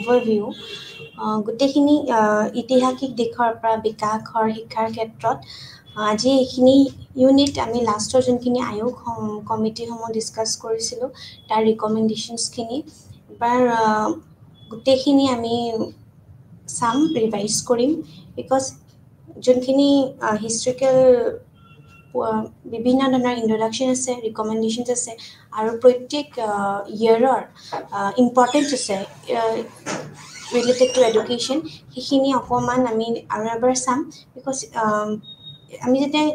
overview গোটেইখিনি ইতিহাসিক দিশৰ পৰা বিকাশৰ শিক্ষাৰ ক্ষেত্ৰত আজি এইখিনি ইউনিট আমি লাষ্টৰ যোনখিনি আয়োগ কমিটিসমূহ ডিছকাছ কৰিছিলোঁ তাৰ ৰিকমেণ্ডেশ্যনছখিনি এবাৰ গোটেইখিনি আমি চাম ৰিভাইজ কৰিম বিকজ যোনখিনি হিষ্ট্ৰিকেল বিভিন্ন ধৰণৰ ইন্ট্ৰডাকশ্যন আছে ৰিকমেণ্ডেশ্যনছ আছে আৰু প্ৰত্যেক ইয়েৰৰ ইম্পৰ্টেঞ্চ আছে ৰিলেটেড টু এডুকেশ্যন সেইখিনি অকণমান আমি আৰু এবাৰ চাম বিকজ আমি যেতিয়া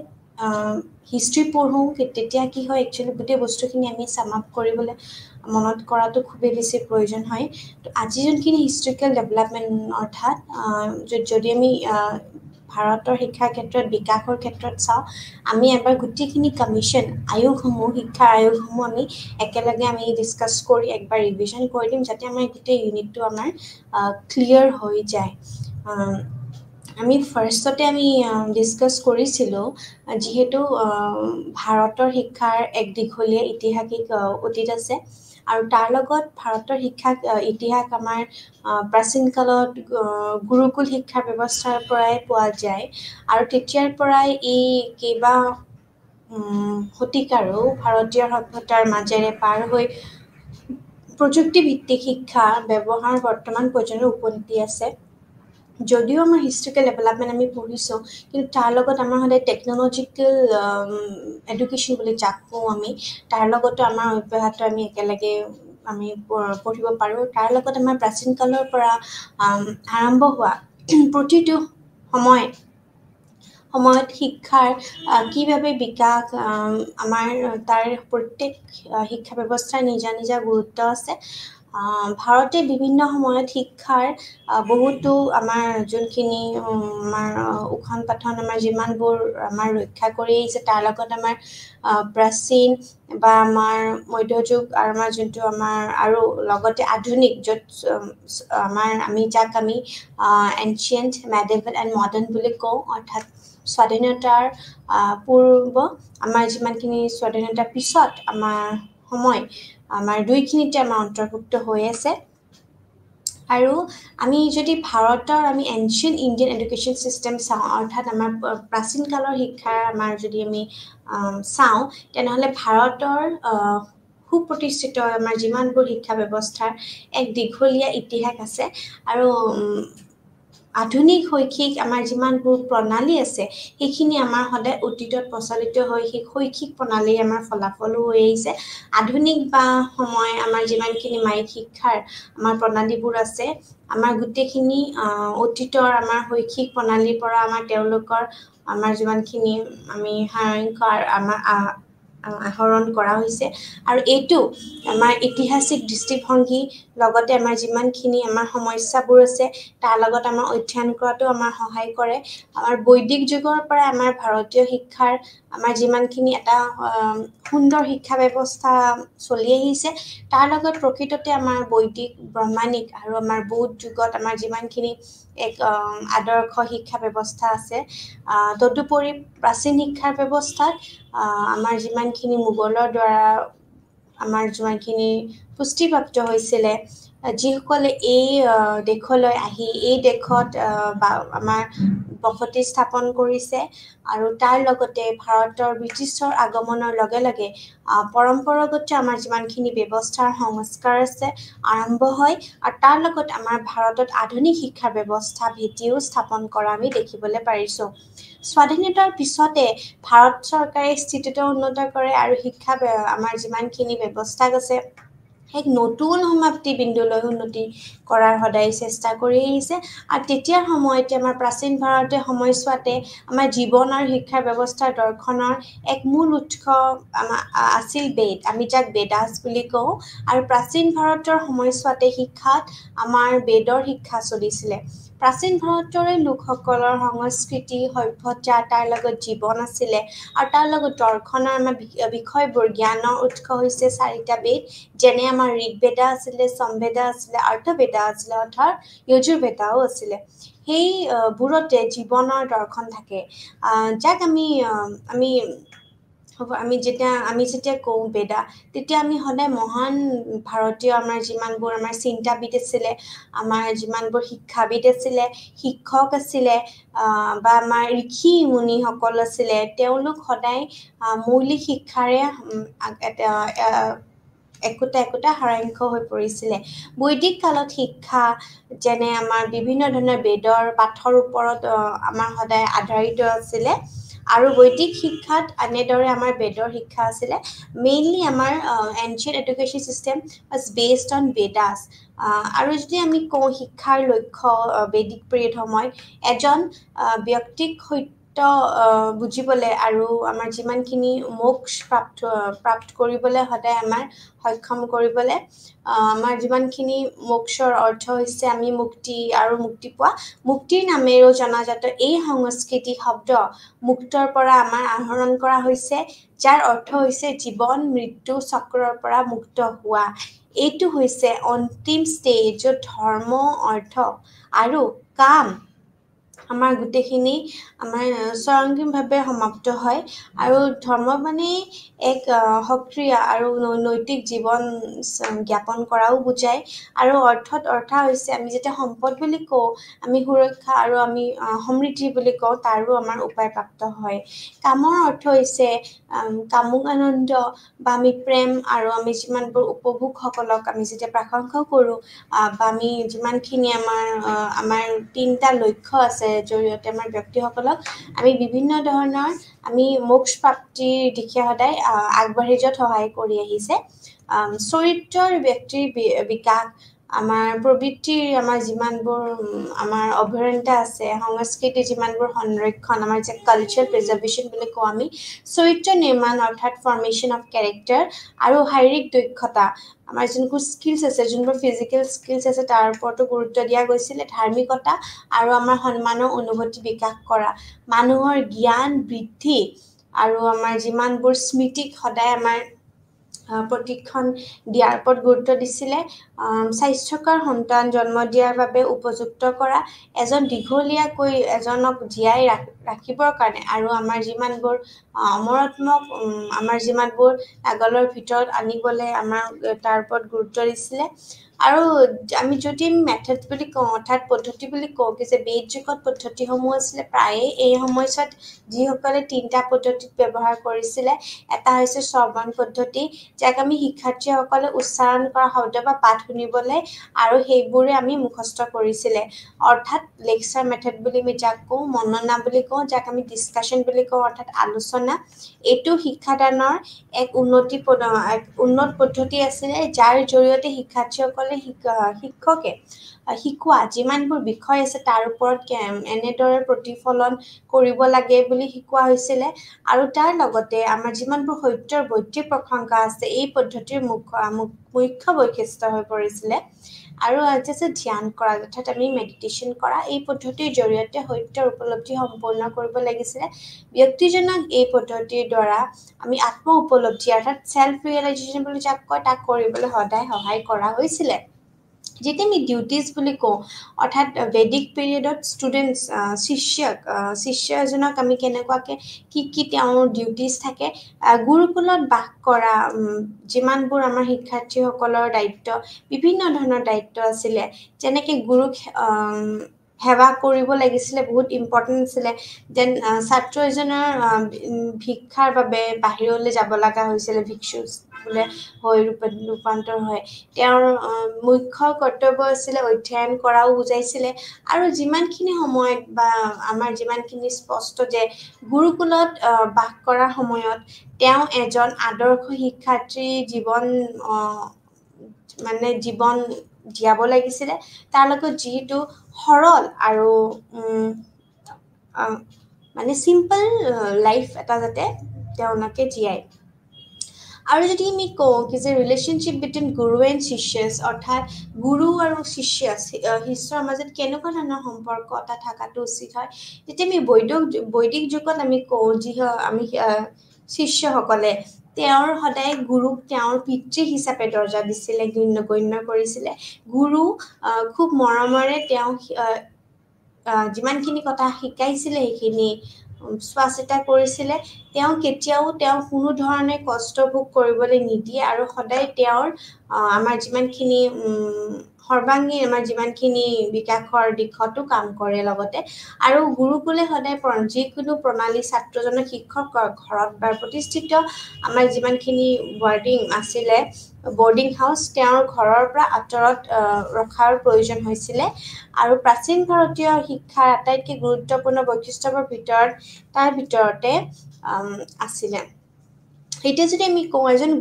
হিষ্ট্ৰী পঢ়োঁ তেতিয়া কি হয় একচুৱেলি গোটেই বস্তুখিনি আমি চাম আপ কৰিবলৈ মনত কৰাটো খুবেই বেছি প্ৰয়োজন হয় তো আজি যোনখিনি হিষ্ট্ৰিকেল ডেভেলপমেণ্ট অৰ্থাৎ যদি আমি ভাৰতৰ শিক্ষাৰ ক্ষেত্ৰত বিকাশৰ ক্ষেত্ৰত চাওঁ আমি এবাৰ গোটেইখিনি কমিশ্যন আয়োগসমূহ শিক্ষাৰ আয়োগসমূহ আমি একেলগে আমি ডিছকাছ কৰি একবাৰ ৰিভিজন কৰি দিম যাতে আমাৰ গোটেই ইউনিটটো আমাৰ ক্লিয়াৰ হৈ যায় আমি ফাৰ্ষ্টতে আমি ডিছকাছ কৰিছিলোঁ যিহেতু ভাৰতৰ শিক্ষাৰ এক দীঘলীয়া ইতিহাসিক অতীত আছে আৰু তাৰ লগত ভাৰতৰ ইতিহাস আমাৰ প্ৰাচীন কালত গুৰুকুল শিক্ষা ব্যৱস্থাৰ পৰাই পোৱা যায় আৰু তেতিয়াৰ পৰাই ই কেইবা শতিকাৰো ভাৰতীয় সভ্যতাৰ মাজেৰে পাৰ হৈ প্ৰযুক্তিভিত্তিক শিক্ষা ব্যৱহাৰ বৰ্তমান পৰ্যন্ত উপনীতি আছে যদিও আমাৰ হিষ্ট্ৰিকেল ডেভেলপমেণ্ট আমি পঢ়িছোঁ কিন্তু তাৰ লগত আমাৰ সদায় টেকন'লজিকেল এডুকেশ্যন বুলি যাক কওঁ আমি তাৰ লগতো আমাৰ অব্যাহত আমি একেলগে আমি পঢ়িব পাৰোঁ তাৰ লগত আমাৰ প্ৰাচীন কালৰ পৰা আৰম্ভ হোৱা প্ৰতিটো সময়ত শিক্ষাৰ কিভাৱে বিকাশ আমাৰ তাৰ প্ৰত্যেক শিক্ষা ব্যৱস্থাৰ নিজা নিজা গুৰুত্ব আছে ভাৰতে বিভিন্ন সময়ত শিক্ষাৰ বহুতো আমাৰ যোনখিনি আমাৰ উখন পাঠন আমাৰ যিমানবোৰ আমাৰ ৰক্ষা কৰি আহিছে তাৰ লগত আমাৰ প্ৰাচীন বা আমাৰ মধ্যযুগ আৰু আমাৰ যোনটো আমাৰ আৰু লগতে আধুনিক য'ত আমি যাক আমি এনচিয়েণ্ট মেডিভেল এণ্ড মডাৰ্ণ বুলি কওঁ অৰ্থাৎ স্বাধীনতাৰ পূৰ্ব আমাৰ যিমানখিনি স্বাধীনতাৰ পিছত আমাৰ সময় আমাৰ দুইখিনিতে আমাৰ অন্তৰ্ভুক্ত হৈ আছে আৰু আমি যদি ভাৰতৰ আমি এনচিয়েণ্ট ইণ্ডিয়ান এডুকেশ্যন চিষ্টেম চাওঁ অৰ্থাৎ আমাৰ প্ৰাচীন কালৰ শিক্ষাৰ আমাৰ যদি আমি চাওঁ তেনেহ'লে ভাৰতৰ সুপ্ৰতিষ্ঠিত আমাৰ যিমানবোৰ শিক্ষা ব্যৱস্থাৰ এক দীঘলীয়া ইতিহাস আছে আৰু আধুনিক শৈক্ষিক আমাৰ যিমানবোৰ প্ৰণালী আছে সেইখিনি আমাৰ সদায় অতীতত প্ৰচলিত হৈ সেই শৈক্ষিক প্ৰণালীৰ আমাৰ ফলাফলো হৈ আহিছে আধুনিক বা সময় আমাৰ যিমানখিনি মায়িক শিক্ষাৰ আমাৰ প্ৰণালীবোৰ আছে আমাৰ গোটেইখিনি অতীতৰ আমাৰ শৈক্ষিক প্ৰণালীৰ পৰা আমাৰ তেওঁলোকৰ আমাৰ যিমানখিনি আমি আমাৰ আহৰণ কৰা হৈছে আৰু এইটো আমাৰ ঐতিহাসিক দৃষ্টিভংগী লগতে আমাৰ যিমানখিনি আমাৰ সমস্যাবোৰ আছে তাৰ লগত আমাৰ অধ্যয়ন কৰাটো আমাৰ সহায় কৰে আমাৰ বৈদিক যুগৰ পৰা আমাৰ ভাৰতীয় শিক্ষাৰ আমাৰ যিমানখিনি এটা সুন্দৰ শিক্ষা ব্যৱস্থা চলি আহিছে তাৰ লগত প্ৰকৃততে আমাৰ বৈদিক ব্ৰহ্মাণিক আৰু আমাৰ বৌদ্ধ যুগত আমাৰ যিমানখিনি এক আদৰ্শ শিক্ষা ব্যৱস্থা আছে তদুপৰি প্ৰাচীন শিক্ষাৰ ব্যৱস্থাত আমাৰ যিমানখিনি মোগলৰ দ্বাৰা আমাৰ যিমানখিনি পুষ্টিপ্ৰাপ্ত হৈছিলে যিসকলে এই দেশলৈ আহি এই দেশত আমাৰ বসতি স্থাপন কৰিছে আৰু তাৰ লগতে ভাৰতৰ ব্ৰিটিছৰ আগমনৰ লগে লগে পৰম্পৰাগত আমাৰ যিমানখিনি ব্যৱস্থাৰ সংস্কাৰ আছে আৰম্ভ হয় আৰু তাৰ লগত আমাৰ ভাৰতত আধুনিক শিক্ষা ব্যৱস্থা ভেটিও স্থাপন কৰা আমি দেখিবলৈ পাৰিছোঁ স্বাধীনতাৰ পিছতে ভাৰত চৰকাৰে স্থিতিটো উন্নত কৰে আৰু শিক্ষা আমাৰ যিমানখিনি ব্যৱস্থা আছে এক নতুন সমাপ্তি বিন্দুলৈ উন্নতি কৰাৰ সদায় চেষ্টা কৰি আহিছে আৰু তেতিয়াৰ সময়তে আমাৰ প্ৰাচীন ভাৰতে সময়ছোৱাতে আমাৰ জীৱন আৰু শিক্ষা ব্যৱস্থাৰ দৰ্শনৰ এক মূল উৎস আমাৰ আছিল বেদ আমি যাক বেদাস বুলি কওঁ আৰু প্ৰাচীন ভাৰতৰ সময়ছোৱাতে শিক্ষাত আমাৰ বেদৰ শিক্ষা চলিছিলে প্ৰাচীন ভাৰতৰে লোকসকলৰ সংস্কৃতি সভ্যতা তাৰ লগত জীৱন আছিলে আৰু তাৰ লগত দৰ্শনৰ আমাৰ বিষয়বোৰ জ্ঞানৰ উৎস হৈছে 4টা বেদ যেনে আমাৰ ঋগবেদা আছিলে সমবেদা আছিলে অৰ্থবেদা আছিলে অৰ্থাৎ যজুৰ্বেদাও আছিলে সেই বোৰতে জীৱনৰ দৰ্শন থাকে যাক আমি হ'ব আমি যেতিয়া কওঁ বেদা তেতিয়া আমি সদায় মহান ভাৰতীয় আমাৰ যিমানবোৰ আমাৰ চিন্তাবিদ আছিলে আমাৰ যিমানবোৰ শিক্ষাবিদ আছিলে শিক্ষক আছিলে বা আমাৰ ঋষি মুনিসকল আছিলে তেওঁলোক সদায় মৌলিক শিক্ষাৰে একোটা সাৰাংশ হৈ পৰিছিলে বৈদিক কালত শিক্ষা যেনে আমাৰ বিভিন্ন ধৰণৰ বেদৰ পাঠৰ ওপৰত আমাৰ সদায় আধাৰিত আছিলে আৰু বৈদিক শিক্ষাত এনেদৰে আমাৰ বেদৰ শিক্ষা আছিলে মেইনলি আমাৰ ancient education system was based on Vedas আৰু যদি আমি কওঁ শিক্ষাৰ লক্ষ্য বেদিক পিৰিয়ড সময়ত এজন ব্যক্তিক সত্য বুজিবলৈ আৰু আমাৰ যিমানখিনি মোক্ষ প্ৰাপ্ত কৰিবলৈ সদায় আমাৰ সক্ষম কৰিবলৈ আমাৰ যিমানখিনি মোক্ষৰ অৰ্থ হৈছে আমি মুক্তি আৰু মুক্তি পোৱা মুক্তিৰ নামেৰেও জনাজাত এই সংস্কৃতি শব্দ মুক্তৰ পৰা আমাৰ আহৰণ কৰা হৈছে যাৰ অৰ্থ হৈছে জীৱন মৃত্যু চক্ৰৰ পৰা মুক্ত হোৱা এইটো হৈছে অন্তিম ষ্টেজ য'ত ধৰ্ম অৰ্থ আৰু কাম আমাৰ গোটেইখিনি আমাৰ স্বয়ংক্ৰিয়ভাৱে সমাপ্ত হয় আৰু ধৰ্ম মানে এক সক্ৰিয় আৰু নৈতিক জীৱন জ্ঞাপন কৰাও বুজায় আৰু অৰ্থ হৈছে আমি যেতিয়া সম্পদ বুলি কওঁ আমি সুৰক্ষা আৰু আমি সমৃদ্ধি বুলি কওঁ তাৰো আমাৰ উপায় প্ৰাপ্ত হয় কামৰ অৰ্থ হৈছে কামুক আনন্দ বা আমি প্ৰেম আৰু আমি যিমানবোৰ উপভোগসকলক আমি যেতিয়া প্ৰশংসা কৰোঁ বা আমি যিমানখিনি আমাৰ তিনিটা লক্ষ্য আছে জৰিয়তে আমাৰ ব্যক্তিসকলক আমি বিভিন্ন ধৰণৰ আমি মোক্ষ প্ৰাপ্তিৰ দিশে সদায় আগবাঢ়ি যোৱাত সহায় কৰি আহিছে চৰিত্ৰৰ ব্যক্তিৰ বিকাশ আমাৰ প্ৰবৃত্তিৰ আমাৰ যিমানবোৰ আমাৰ অভ্যন্তৰীণতা আছে সংস্কৃতিৰ যিমানবোৰ সংৰক্ষণ আমাৰ যে কালচাৰ প্ৰিজাৰ্ভেশ্যন বুলি কওঁ আমি চৰিত্ৰ নিৰ্মাণ অৰ্থাৎ ফৰ্মেশ্যন অফ কেৰেক্টাৰ আৰু শাৰীৰিক দক্ষতা আমাৰ যোনবোৰ স্কিলছ আছে যোনবোৰ ফিজিকেল স্কিলছ আছে তাৰ ওপৰতো গুৰুত্ব দিয়া গৈছিলে ধাৰ্মিকতা আৰু আমাৰ সন্মানৰ অনুভূতি বিকাশ কৰা মানুহৰ জ্ঞান বৃদ্ধি আৰু আমাৰ যিমানবোৰ স্মৃতিক সদায় আমাৰ প্ৰশিক্ষণ দিয়াৰ ওপৰত গুৰুত্ব দিছিলে স্বাস্থ্যকৰ সন্তান জন্ম দিয়াৰ বাবে উপযুক্ত কৰা এজন দীঘলীয়াকৈ এজনক জীয়াই ৰাখিবৰ কাৰণে আৰু আমাৰ যিমানবোৰ অমৰাত্মক আমাৰ যিমানবোৰ আগলৰ ভিতৰত আনিবলৈ আমাৰ তাৰ ওপৰত গুৰুত্ব দিছিলে আৰু আমি যদি মেথড বুলি কওঁ অৰ্থাৎ পদ্ধতি বুলি কওঁ কি যে বেদ যুগত পদ্ধতিসমূহ আছিলে প্ৰায়ে এই সময়ছোৱাত যিসকলে তিনিটা পদ্ধতিত ব্যৱহাৰ কৰিছিলে এটা হৈছে শ্ৰৱণ পদ্ধতি যাক আমি শিক্ষাৰ্থীসকলে উচ্চাৰণ কৰা শব্দ বা পাঠ শুনিবলৈ আৰু সেইবোৰে আমি মুখস্থ কৰিছিলে অৰ্থাৎ লেকচাৰ মেথড বুলি আমি যাক কওঁ মননা বুলি কওঁ যাক আমি ডিছকাশ্যন বুলি কওঁ অৰ্থাৎ আলোচনা এইটো শিক্ষাদানৰ এক উন্নত পদ্ধতি আছিলে যাৰ জৰিয়তে শিক্ষাৰ্থীসকলে শিক্ষকে শিকোৱা যিমানবোৰ বিষয় আছে তাৰ ওপৰত এনেদৰে প্ৰতিফলন কৰিব লাগে বুলি শিকোৱা হৈছিলে আৰু তাৰ লগতে আমাৰ যিমানবোৰ সত্যৰ বৈদিক প্ৰশংসা আছে এই পদ্ধতিৰ মুখ্য বৈশিষ্ট্য হৈ পৰিছিলে আৰু আছে ধ্যান কৰা অৰ্থাৎ আমি মেডিটেশ্যন কৰা এই পদ্ধতিৰ জৰিয়তে সত্যৰ উপলব্ধি সম্পূৰ্ণ কৰিব লাগিছিলে ব্যক্তিজনক এই পদ্ধতিৰ দ্বাৰা আমি আত্ম উপলব্ধি অৰ্থাৎ চেল্ফ ৰিয়েলাইজেশ্যন বুলি যাক কয় তাক কৰিবলৈ সদায় সহায় কৰা হৈছিলে যেতিয়া আমি ডিউটিজ বুলি কওঁ অৰ্থাৎ বেদিক পিৰিয়ডত ষ্টুডেণ্টছ শিষ্য এজনক আমি কেনেকুৱাকৈ কি তেওঁৰ ডিউটিজ থাকে গুৰুকুলত বাস কৰা যিমানবোৰ আমাৰ শিক্ষাৰ্থীসকলৰ দায়িত্ব বিভিন্ন ধৰণৰ দায়িত্ব আছিলে যেনেকৈ গুৰুক সেৱা কৰিব লাগিছিলে বহুত ইম্পৰ্টেণ্ট আছিলে যেন ছাত্ৰ এজনৰ শিক্ষাৰ বাবে বাহিৰলৈ যাব লগা হৈছিলে ভিক্ষু বোলে হৈ ৰূপান্তৰ হয় তেওঁৰ মুখ্য কৰ্তব্য আছিলে অধ্যয়ন কৰাও বুজাইছিলে আৰু যিমানখিনি সময়ত বা আমাৰ যিমানখিনি স্পষ্ট যে গুৰুকুলত বাস কৰাৰ সময়ত তেওঁ এজন আদৰ্শ শিক্ষাৰ্থীৰ জীৱন জীয়াব লাগিছিলে তাৰ লগত যিহেতু সৰল আৰু মানে চিম্পল লাইফ এটা যাতে তেওঁলোকে জীয়ায় আৰু যদি আমি কওঁ কি যে ৰিলেশ্যনশ্বিপ বিটুইন গুৰু এণ্ড শিষ্যছ অৰ্থাৎ গুৰু আৰু শিষ্যৰ মাজত কেনেকুৱা ধৰণৰ সম্পৰ্ক এটা থকাটো উচিত হয় যেতিয়া আমি বৈদিক যুগত আমি কওঁ আমি শিষ্যসকলে তেওঁৰ সদায় গুৰুক তেওঁৰ পিতৃ হিচাপে দৰ্জা দিছিলে গণ্য কৰিছিলে গুৰু খুব মৰমেৰে তেওঁ যিমানখিনি কথা শিকাইছিলে সেইখিনি চোৱা চিতা কৰিছিলে তেওঁ কেতিয়াও কোনো ধৰণে কষ্ট ভোগ কৰিবলৈ নিদিয়ে আৰু সদায় তেওঁৰ আমাৰ যিমানখিনি সৰ্বাংগী আমাৰ যিমানখিনি বিকাশৰ দিশতো কাম কৰে লগতে আৰু গুৰুকুলে সদায় যিকোনো প্ৰণালী ছাত্ৰজনক শিক্ষক ঘৰত বা প্ৰতিষ্ঠিত আমাৰ যিমানখিনি বৰ্ডিং হাউচ তেওঁৰ ঘৰৰ পৰা আঁতৰত ৰখাৰ প্ৰয়োজন হৈছিলে আৰু প্ৰাচীন ভাৰতীয় শিক্ষাৰ আটাইতকৈ গুৰুত্বপূৰ্ণ বৈশিষ্ট্যৰ ভিতৰত তাৰ ভিতৰতে আছিলে এতিয়া যদি আমি কওঁ এজন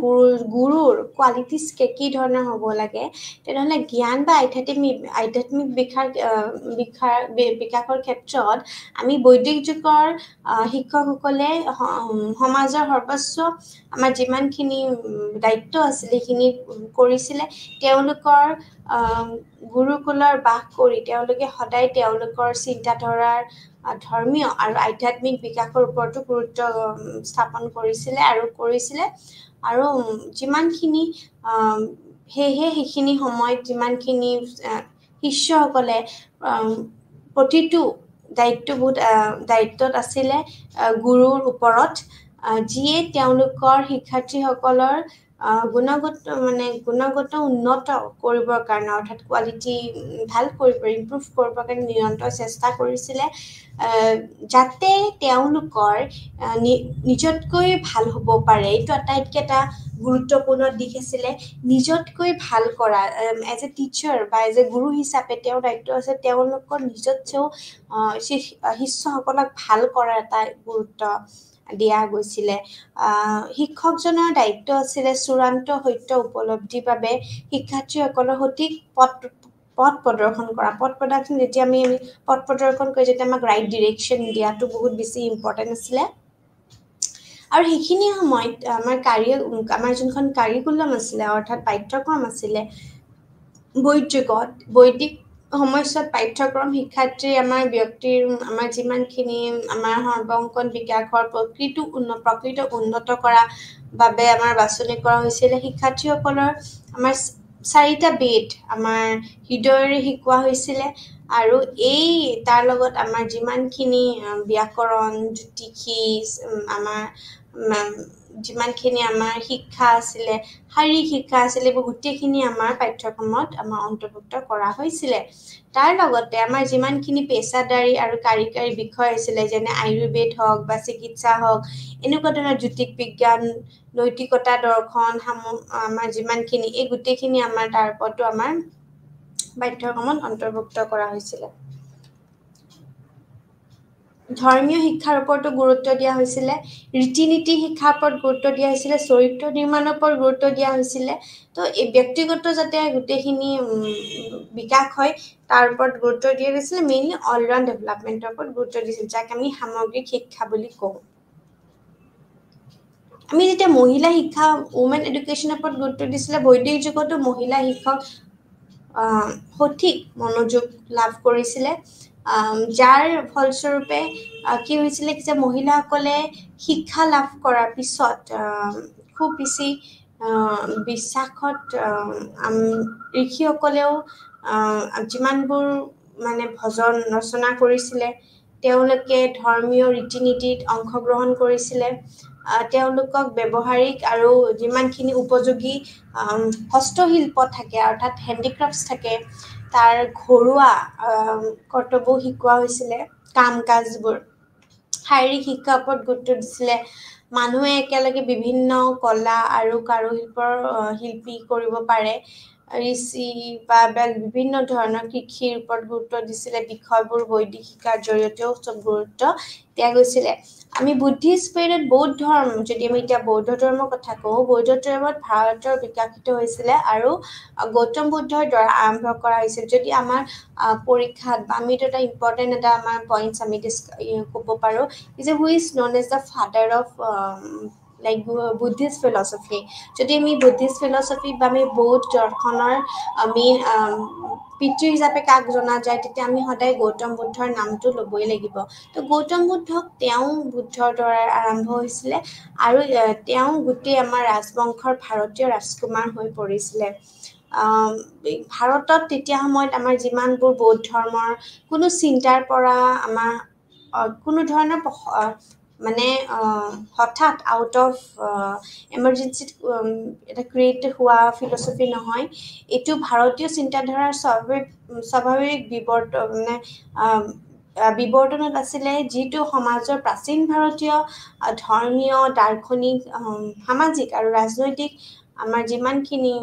গুৰুৰ কোৱালিটিজ কি ধৰণৰ হ'ব লাগে তেনেহ'লে জ্ঞান বা আধ্যাত্মিক বিকাশৰ ক্ষেত্ৰত আমি বৈদিক যুগৰ শিক্ষকসকলে সমাজৰ সৰ্বোচ্চ আমাৰ যিমানখিনি দায়িত্ব আছিলে সেইখিনি কৰিছিলে তেওঁলোকৰ গুৰুকুলৰ বাস কৰি তেওঁলোকে সদায় তেওঁলোকৰ চিন্তাধাৰাৰ ধৰ্মীয় আৰু আধ্যাত্মিক বিকাশৰ ওপৰতো গুৰুত্ব স্থাপন কৰিছিলে আৰু যিমানখিনি সেয়েহে সেইখিনি সময়ত যিমানখিনি শিষ্যসকলে প্ৰতিটো দায়িত্বত আছিলে গুৰুৰ ওপৰত যিয়ে তেওঁলোকৰ শিক্ষাৰ্থীসকলৰ গুণগত উন্নত কৰিবৰ কাৰণে অৰ্থাৎ কোৱালিটি ভাল কৰিব ইম্প্ৰুভ কৰিবৰ কাৰণে নিৰন্তৰ চেষ্টা কৰিছিলে যাতে তেওঁলোকৰ নিজতকৈ ভাল হ'ব পাৰে এইটো আটাইতকৈ এটা গুৰুত্বপূৰ্ণ দিশ আছিলে নিজতকৈ ভাল কৰা এজ এ টিচাৰ বা এজ এ গুৰু হিচাপে তেওঁৰ দায়িত্ব আছে তেওঁলোকৰ নিজতছেও শিষ্যসকলক ভাল কৰাৰ এটা গুৰুত্ব দিয়া গৈছিলে শিক্ষকজনৰ দায়িত্ব আছিলে চূড়ান্ত সত্য উপলব্ধিৰ বাবে শিক্ষাৰ্থীসকলৰ সঠিক পথ প্ৰদৰ্শন কৰা পথ প্ৰদৰ্শন যেতিয়া আমি পথ প্ৰদৰ্শন কৰি যেতিয়া আমাক ৰাইট ডিৰেকশ্যন দিয়াটো বহুত বেছি ইম্পৰ্টেণ্ট আছিলে আৰু সেইখিনি সময়ত আমাৰ যোনখন কাৰিকুলাম আছিলে অৰ্থাৎ পাঠ্যক্ৰম আছিলে বৈদিক সময়ছোৱাত পাঠ্যক্ৰম শিক্ষাৰ্থী আমাৰ ব্যক্তিৰ আমাৰ যিমানখিনি আমাৰ সৰ্বাংকন বিকাশৰ প্ৰকৃত উন্নত কৰা বাবে আমাৰ বাছনি কৰা হৈছিলে শিক্ষাৰ্থীসকলৰ আমাৰ 4টা বেদ আমাৰ হৃদয়ৰে শিকোৱা হৈছিলে আৰু তাৰ লগত আমাৰ যিমানখিনি ব্যাকৰণ জ্যোতিষী আমাৰ যিমানখিনি আমাৰ শিক্ষা আছিলে শাৰীৰিক শিক্ষা আছিলে এইবোৰ গোটেইখিনি আমাৰ পাঠ্যক্ৰমত আমাৰ অন্তৰ্ভুক্ত কৰা হৈছিলে তাৰ লগতে আমাৰ যিমানখিনি পেছাদাৰী আৰু কাৰিকৰী বিষয় আছিলে যেনে আয়ুৰ্বেদ হওক বা চিকিৎসা হওক এনেকুৱা ধৰণৰ জ্যোতিষ বিজ্ঞান নৈতিকতা দৰ্শন আমাৰ যিমানখিনি এই গোটেইখিনি আমাৰ তাৰ ওপৰতো আমাৰ পাঠ্যক্ৰমত অন্তৰ্ভুক্ত কৰা হৈছিলে ধৰ্মীয় শিক্ষাৰ ওপৰতো গুৰুত্ব দিয়া হৈছিলে ৰীতি নীতি শিক্ষাৰ ওপৰত গুৰুত্ব দিয়া হৈছিলে চৰিত্ৰ নিৰ্মাণৰ ওপৰত গুৰুত্ব দিয়া হৈছিলে তো এই ব্যক্তিগত যাতে গোটেইখিনি বিকাশ হয় তাৰ ওপৰত গুৰুত্ব দিয়া গৈছিলে মেইনলি অলৰাউণ্ড ডেভেলপমেণ্টৰ ওপৰত গুৰুত্ব দিছিল যাক আমি সামগ্ৰিক শিক্ষা বুলি কওঁ আমি যেতিয়া মহিলা শিক্ষা ওমেন এডুকেশ্যনৰ ওপৰত গুৰুত্ব দিছিলে বৈদিক যুগতো মহিলা শিক্ষক সঠিক মনোযোগ লাভ কৰিছিলে যাৰ ফলস্বৰূপে কি হৈছিলে যে মহিলাসকলে শিক্ষা লাভ কৰাৰ পিছত খুব বেছি বিশ্বাসত ঋষিসকলেও যিমানবোৰ মানে ভজন ৰচনা কৰিছিলে তেওঁলোকে ধৰ্মীয় ৰীতি নীতিত অংশগ্ৰহণ কৰিছিলে তেওঁলোকক ব্যৱহাৰিক আৰু যিমানখিনি উপযোগী হস্তশিল্প থাকে অৰ্থাৎ হেণ্ডিক্ৰাফ্টছ থাকে তাৰ ঘৰুৱা কৰ্তব্য শিকোৱা হৈছিলে কাম কাজবোৰ শাৰীৰিক শিক্ষাৰ ওপৰত গুৰুত্ব দিছিলে মানুহে একেলগে বিভিন্ন কলা আৰু কাৰুশিল্পৰ শিল্পী কৰিব পাৰে ঋষি বা বিভিন্ন ধৰণৰ কৃষিৰ ওপৰত গুৰুত্ব দিছিলে বিষয়বোৰ বৈদিক শিক্ষাৰ জৰিয়তেও চব গুৰুত্ব দিয়া গৈছিলে আমি বুদ্ধিষ্ট পিৰিয়ডত বৌদ্ধ ধৰ্ম যদি আমি এতিয়া বৌদ্ধ ধৰ্মৰ কথা কওঁ বৌদ্ধ ধৰ্মত ভাৰতৰ বিকশিত হৈছিলে আৰু গৌতম বুদ্ধৰ দ্বাৰা আৰম্ভ কৰা হৈছিল যদি আমাৰ পৰীক্ষাত বা আমি এটা ইম্পৰ্টেণ্ট এটা আমাৰ পইণ্টছ আমি ক'ব পাৰোঁ যে who is known as the father of like Buddhist philosophy যদি আমি বুদ্ধিষ্ট ফিলচফি বা আমি বৌদ্ধ দৰ্শনৰ মেইন পিতৃ হিচাপে কাক জনা যায় তেতিয়া আমি সদায় গৌতম বুদ্ধৰ নামটো ল'বই লাগিব তো গৌতম বুদ্ধক তেওঁ বুদ্ধৰ দ্বাৰা আৰম্ভ হৈছিলে আৰু তেওঁ গোটেই আমাৰ ৰাজবংশৰ ভাৰতীয় ৰাজকুমাৰ হৈ পৰিছিলে ভাৰতত তেতিয়া সময়ত আমাৰ যিমানবোৰ বৌদ্ধ ধৰ্মৰ কোনো চিন্তাৰ পৰা আমাৰ কোনো ধৰণৰ মানে হঠাৎ আউট অফ এমাৰ্জেঞ্চিত এটা ক্ৰিয়েট হোৱা ফিলচফি নহয় এইটো ভাৰতীয় চিন্তাধাৰাৰ স্বাভাৱিক বিৱৰ্তনত আছিলে যিটো সমাজৰ প্ৰাচীন ভাৰতীয় ধৰ্মীয় দাৰ্শনিক সামাজিক আৰু ৰাজনৈতিক আমাৰ যিমানখিনি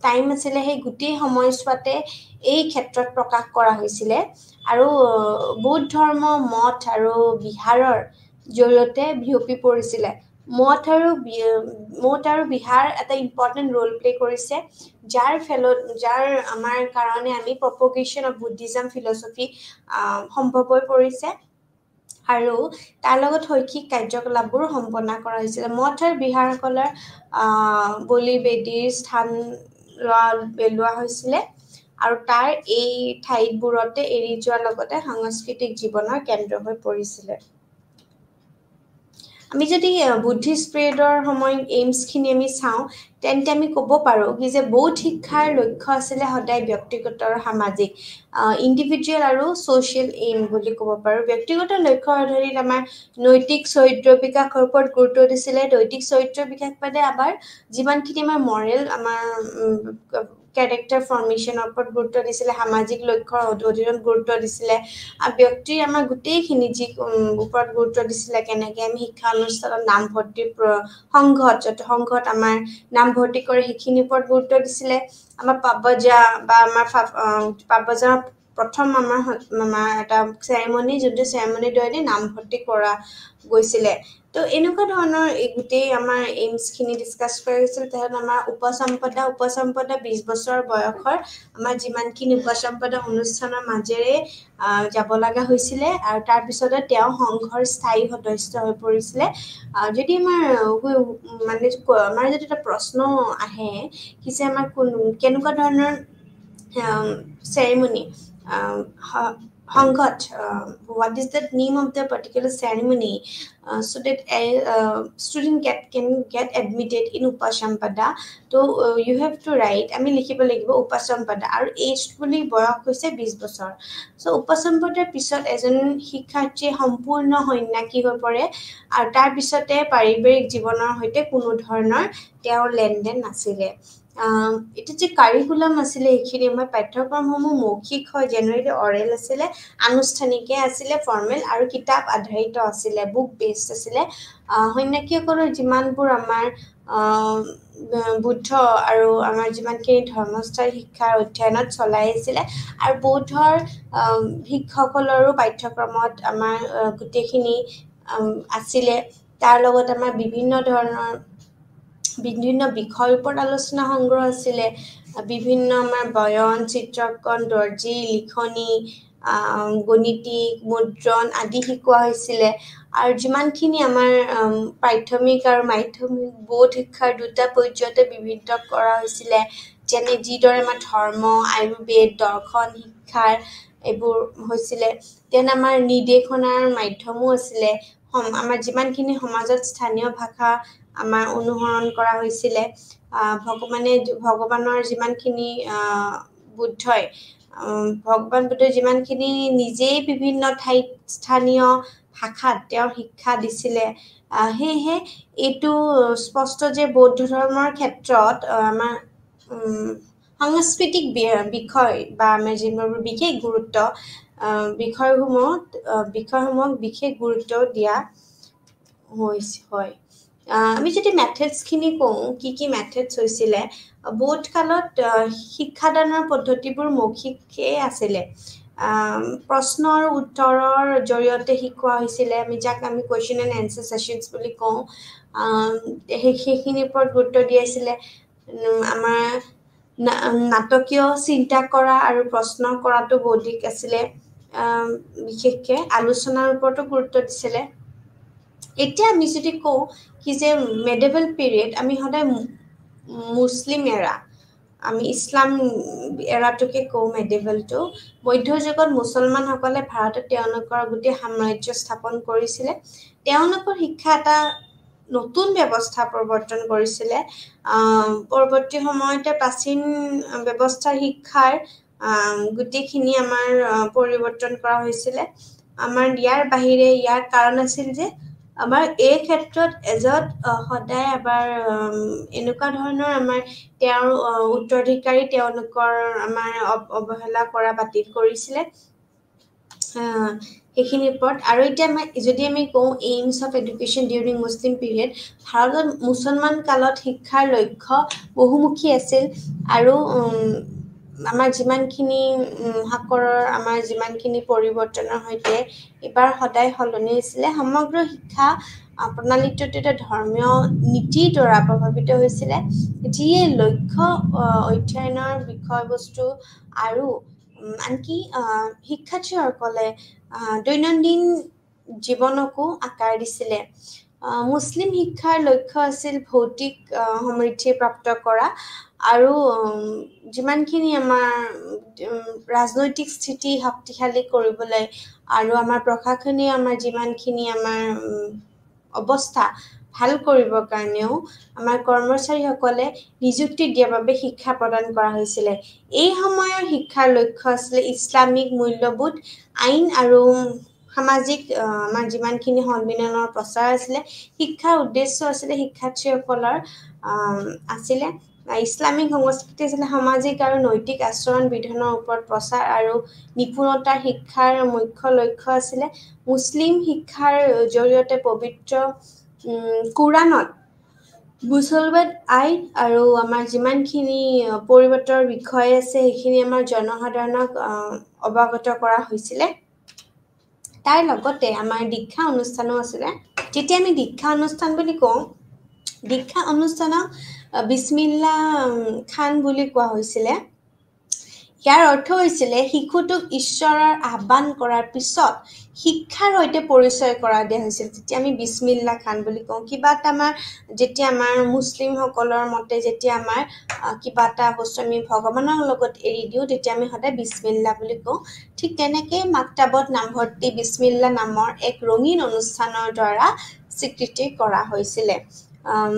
টাইম আছিলে সেই গোটেই সময়ছোৱাতে এই ক্ষেত্ৰত প্ৰকাশ কৰা হৈছিলে আৰু বৌদ্ধ ধৰ্ম মঠ আৰু বিহাৰৰ জৰিয়তে বিয়পি পৰিছিলে মঠ আৰু বিহাৰ এটা ইম্পৰ্টেণ্ট ৰোল প্লে কৰিছে যাৰ আমাৰ কাৰণে আমি প্ৰপগেশ্যন অফ বুদ্ধিজম ফিলচফি সম্ভৱ হৈ পৰিছে আৰু তাৰ লগত শৈক্ষিক কাৰ্যকলাপবোৰ সম্পন্ন কৰা হৈছিলে মঠ আৰু বিহাৰসকলৰ বলি বেদীৰ স্থান লোৱা হৈছিলে আৰু তাৰ এই ঠাইবোৰতে এৰি যোৱাৰ লগতে সাংস্কৃতিক জীৱনৰ কেন্দ্ৰ হৈ পৰিছিলে আমি যদি বুদ্ধিষ্ট পিৰিয়ডৰ সময়ত এইমছখিনি আমি চাওঁ তেন্তে আমি ক'ব পাৰোঁ কি যে বৌদ্ধ শিক্ষাৰ লক্ষ্য আছিলে সদায় ব্যক্তিগত আৰু সামাজিক ইণ্ডিভিজুৱেল আৰু ছ'চিয়েল এইম বুলি ক'ব পাৰোঁ ব্যক্তিগত লক্ষ্য আধাৰিত আমাৰ নৈতিক চৰিত্ৰ বিকাশৰ ওপৰত গুৰুত্ব দিছিলে নৈতিক চৰিত্ৰ বিকাশ মানে আমাৰ যিমানখিনি আমাৰ মৰেল আমাৰ কেৰেক্টাৰ ফৰ্মেশ্যনৰ ওপৰত গুৰুত্ব দিছিলে সামাজিক লক্ষ্যৰ অধীনত গুৰুত্ব দিছিলে ব্যক্তিৰ আমাৰ গোটেইখিনি যি ওপৰত গুৰুত্ব দিছিলে কেনেকৈ আমি শিক্ষা অনুষ্ঠানত নামভৰ্তি সংঘত আমাৰ নামভৰ্তি কৰে সেইখিনিৰ ওপৰত গুৰুত্ব দিছিলে আমাৰ পাবজা বা আমাৰ পাবজা প্ৰথম আমাৰ এটা চেৰেমনি যোনটো চেৰেমনিৰ দৰে নামভৰ্তি কৰা গৈছিলে তো এনেকুৱা ধৰণৰ এই গোটেই আমাৰ এইমছখিনি ডিছকাছ কৰা হৈছিল তাত আমাৰ উপসম্পদা 20 বছৰ বয়সৰ আমাৰ যিমানখিনি উপসম্পদা অনুষ্ঠানৰ মাজেৰে যাব লগা হৈছিলে আৰু তাৰপিছতে তেওঁ সংঘৰ স্থায়ী সদস্য হৈ পৰিছিলে যদি আমাৰ যদি এটা প্ৰশ্ন আহে কি যে আমাৰ কেনেকুৱা ধৰণৰ ceremony Hangat, what is the name of the particular ceremony so that a student can get admitted in Upasampada so you have to write আমি লিখিব লাগিব Upasampada আৰু age বুলি বয়স হৈছে 20 বছৰ so Upasampadar পিছত এজন শিক্ষাৰ্থী সম্পূৰ্ণ সন্যাসী হৈ পৰে আৰু তাৰ পিছতে পাৰিবাৰিক জীৱনৰ সৈতে কোনো ধৰণৰ তেওঁৰ লেনদেন নাছিলে এটা যে কাৰিকুলাম আছিলে এইখিনি আমাৰ পাঠ্যক্ৰমসমূহ মৌখিক হয় জেনেৰেলি অৰেল আছিলে আনুষ্ঠানিকে আছিলে ফৰ্মেল আৰু কিতাপ আধাৰিত আছিলে বুক বেছড আছিলে সন্যাসীসকলৰ যিমানবোৰ আমাৰ বুদ্ধ আৰু আমাৰ যিমানখিনি ধৰ্মস্থায়ী শিক্ষাৰ অধ্যয়নত চলাই আছিলে আৰু বৌদ্ধৰ শিক্ষকসকলৰো পাঠ্যক্ৰমত আমাৰ গোটেইখিনি আছিলে তাৰ লগত আমাৰ বিভিন্ন বিষয়ৰ ওপৰত আলোচনা সংগ্ৰহ আছিলে বিভিন্ন আমাৰ বয়ন চিত্ৰাংকন দৰ্জী লিখনি গণিতিক মুদ্ৰণ আদি শিকোৱা হৈছিলে আৰু যিমানখিনি আমাৰ প্ৰাথমিক আৰু মাধ্যমিক বৌদ্ধ শিক্ষাৰ দুটা পৰ্যায়তে বিভক্ত কৰা হৈছিলে যেনে যিদৰে আমাৰ ধৰ্ম আয়ুৰ্বেদ দৰ্শন শিক্ষাৰ এইবোৰ হৈছিলে তেন আমাৰ নিৰ্দেশনাৰ মাধ্যমো আছিলে আমাৰ যিমানখিনি সমাজত স্থানীয় ভাষা আমাৰ অনুসৰণ কৰা হৈছিলে ভগৱানৰ যিমানখিনি বুদ্ধই ভগৱান বুদ্ধই যিমানখিনি নিজেই বিভিন্ন ঠাইত স্থানীয় ভাষাত তেওঁৰ শিক্ষা দিছিলে সেয়েহে এইটো স্পষ্ট যে বৌদ্ধ ধৰ্মৰ ক্ষেত্ৰত আমাৰ সাংস্কৃতিক বিষয় বা আমাৰ যিবোৰ বিশেষ গুৰুত্ব বিষয়সমূহক বিশেষ গুৰুত্ব দিয়া হয় আমি যদি মেথডছখিনি কওঁ কি মেথডছ হৈছিলে বৌদ্ধ কালত শিক্ষাদানৰ পদ্ধতিবোৰ মৌখিকেই আছিলে প্ৰশ্ন আৰু উত্তৰৰ জৰিয়তে শিকোৱা হৈছিলে যাক আমি কুৱেশ্যন এণ্ড এনচাৰ ছেশ্যনছ বুলি কওঁ সেইখিনিৰ ওপৰত গুৰুত্ব দিয়াইছিলে আমাৰ নাটকীয় চিন্তা কৰা আৰু প্ৰশ্ন কৰাটো বৌদ্ধিক আছিলে বিশেষকৈ আলোচনাৰ ওপৰতো গুৰুত্ব দিছিলে এতিয়া আমি যদি কওঁ কি যে মেডিভেল পিৰিয়ড আমি সদায় মুছলিম এৰা আমি ইছলাম এৰাটোকে কওঁ মেডিভেলটো মধ্যযুগত মুছলমানসকলে ভাৰতত তেওঁলোকৰ গোটেই সাম্ৰাজ্য স্থাপন কৰিছিলে তেওঁলোকৰ শিক্ষা এটা নতুন ব্যৱস্থা প্ৰৱৰ্তন কৰিছিলে পৰৱৰ্তী সময়তে প্ৰাচীন ব্যৱস্থাৰ শিক্ষাৰ গোটেইখিনি আমাৰ পৰিৱৰ্তন কৰা হৈছিলে আমাৰ ইয়াৰ বাহিৰে ইয়াৰ কাৰণ আছিল যে আমাৰ এই ক্ষেত্ৰত এজত সদায় এবাৰ এনেকুৱা ধৰণৰ আমাৰ তেওঁৰ উত্তৰাধিকাৰী তেওঁলোকৰ আমাৰ অৱহেলা কৰা বাতিল কৰিছিলে সেইখিনিৰ ওপৰত আৰু এতিয়া যদি আমি কওঁ AIIMS of education during Muslim period ভাৰতত মুছলমান কালত শিক্ষাৰ লক্ষ্য বহুমুখী আছিল আৰু আমাৰ যিমানখিনি সাকৰৰ আমাৰ যিমানখিনি পৰিৱৰ্তনৰ সৈতে এইবাৰ সদায় সলনি হৈছিলে সমগ্ৰ শিক্ষা প্ৰণালীটোত এটা ধৰ্মীয় নীতিৰ দ্বাৰা প্ৰভাৱিত হৈছিলে যিয়ে লক্ষ্য অধ্যয়নৰ বিষয়বস্তু আৰু আনকি শিক্ষাৰ্থীসকলে দৈনন্দিন জীৱনকো আকাৰ দিছিলে মুছলিম শিক্ষাৰ লক্ষ্য আছিল ভৌতিক সমৃদ্ধি প্ৰাপ্ত কৰা আৰু যিমানখিনি আমাৰ ৰাজনৈতিক স্থিতি শক্তিশালী কৰিবলৈ আৰু আমাৰ প্ৰশাসনীয় আমাৰ যিমানখিনি আমাৰ অৱস্থা ভাল কৰিবৰ কাৰণেও আমাৰ কৰ্মচাৰীসকলে নিযুক্তি দিয়াৰ বাবে শিক্ষা প্ৰদান কৰা হৈছিলে এই সময়ৰ শিক্ষাৰ লক্ষ্য আছিলে ইছলামিক মূল্যবোধ আইন আৰু সামাজিক আমাৰ যিমানখিনি সন্মিলনৰ প্ৰচাৰ আছিলে শিক্ষাৰ উদ্দেশ্য আছিলে শিক্ষাৰ্থীসকলৰ আছিলে ইছলামিক সংস্কৃতি আছিলে সামাজিক আৰু নৈতিক আচৰণ বিধানৰ ওপৰত প্ৰচাৰ আৰু নিপুণতাৰ শিক্ষাৰ মুখ্য লক্ষ্য আছিলে মুছলিম শিক্ষাৰ জৰিয়তে পবিত্ৰ কোৰাণত মুছলমান আইন আৰু আমাৰ যিমানখিনি পৰিৱৰ্তনৰ বিষয় আছে সেইখিনি আমাৰ জনসাধাৰণক অৱগত কৰা হৈছিলে তাৰ লগতে আমাৰ দীক্ষা অনুষ্ঠানো আছিলে যেতিয়া আমি দীক্ষা অনুষ্ঠান বুলি কওঁ দীক্ষা অনুষ্ঠানক বিছমিল্লা খান বুলি কোৱা হৈছিলে ইয়াৰ অৰ্থ হৈছিলে শিশুটোক ঈশ্বৰৰ আহ্বান কৰাৰ পিছত শিক্ষাৰ সৈতে পৰিচয় কৰা দিয়া হৈছিল যেতিয়া আমি বিছমিল্লা খান বুলি কওঁ কিবা এটা আমাৰ যেতিয়া আমাৰ মুছলিমসকলৰ মতে যেতিয়া আমাৰ কিবা এটা বস্তু আমি ভগৱানৰ লগত এৰি দিওঁ তেতিয়া আমি সদায় বিছমিল্লা বুলি কওঁ ঠিক তেনেকৈ মাক্তাবত নামভৰ্তি বিছমিল্লা নামৰ এক ৰঙীন অনুষ্ঠানৰ দ্বাৰা স্বীকৃতি কৰা হৈছিলে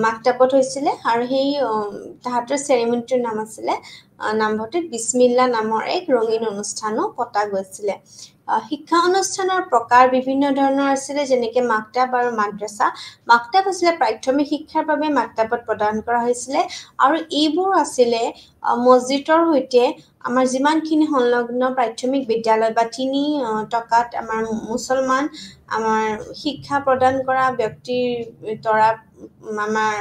মাক্তাবত হৈছিলে আৰু সেই তাহাঁতৰ চেৰিমনিটোৰ নাম আছিলে নামভৰ্তিত বিছমিল্লা নামৰ এক ৰঙীন অনুষ্ঠানো পতা গৈছিলে শিক্ষা অনুষ্ঠানৰ প্ৰকাৰ বিভিন্ন ধৰণৰ আছিলে যেনেকৈ মাক্তাব আৰু মাদ্ৰাছা মাক্তাব আছিলে প্ৰাথমিক শিক্ষাৰ বাবে মাক্তাবত প্ৰদান কৰা হৈছিলে আৰু এইবোৰ আছিলে মছজিদৰ সৈতে আমাৰ যিমানখিনি সংলগ্ন প্ৰাথমিক বিদ্যালয় বা 3 টকাত আমাৰ মুছলমান আমাৰ শিক্ষা প্ৰদান কৰা ব্যক্তিৰ দ্বাৰা আমাৰ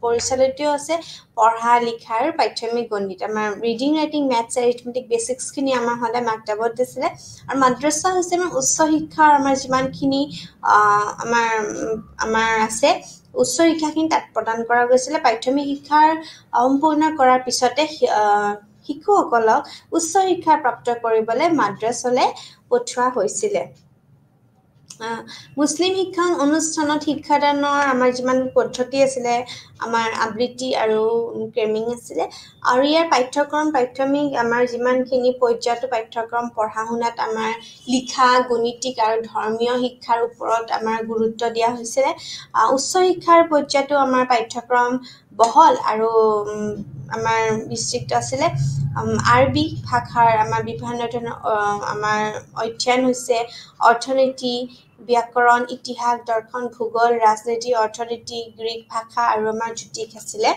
পৰিচালিত আছে পঢ়া লিখাৰ প্ৰাথমিক গণিত আমাৰ ৰিডিং ৰাইটিং মেথছ এৰিথমেটিক বেচিক্সখিনি আমাৰ সদায় মাক্তাবত দিছিলে আৰু মাদ্ৰাছা হৈছে আমাৰ উচ্চ শিক্ষাৰ আমাৰ যিমানখিনি আমাৰ আছে উচ্চ শিক্ষাখিনি তাত প্ৰদান কৰা গৈছিলে প্ৰাথমিক শিক্ষাৰ সম্পূৰ্ণ কৰাৰ পিছতে শিশুসকলক উচ্চ শিক্ষা প্ৰাপ্ত কৰিবলৈ মাদ্ৰাছালৈ পঠোৱা হৈছিলে মুছলিম শিক্ষা অনুষ্ঠানত শিক্ষাদানৰ আমাৰ যিমান পদ্ধতি আছিলে আমাৰ আবৃত্তি আৰু ক্ৰেমিং আছিলে আৰু ইয়াৰ পাঠ্যক্ৰম প্ৰাথমিক আমাৰ যিমানখিনি পৰ্যায়তো পাঠ্যক্ৰম পঢ়া শুনাত আমাৰ লিখা গণিতিক আৰু ধৰ্মীয় শিক্ষাৰ ওপৰত আমাৰ গুৰুত্ব দিয়া হৈছিলে উচ্চ শিক্ষাৰ পৰ্যায়তো আমাৰ পাঠ্যক্ৰম বহল আৰু আমাৰ বিস্তৃত আছিলে আৰবী ভাষাৰ আমাৰ বিভিন্ন ধৰণৰ আমাৰ অধ্যয়ন হৈছে অৰ্থনীতি ব্যাকৰণ ইতিহাস দৰ্শন ভূগোল ৰাজনীতি অৰ্থনীতি গ্ৰীক ভাষা আৰু আমাৰ জ্যোতিষ আছিলে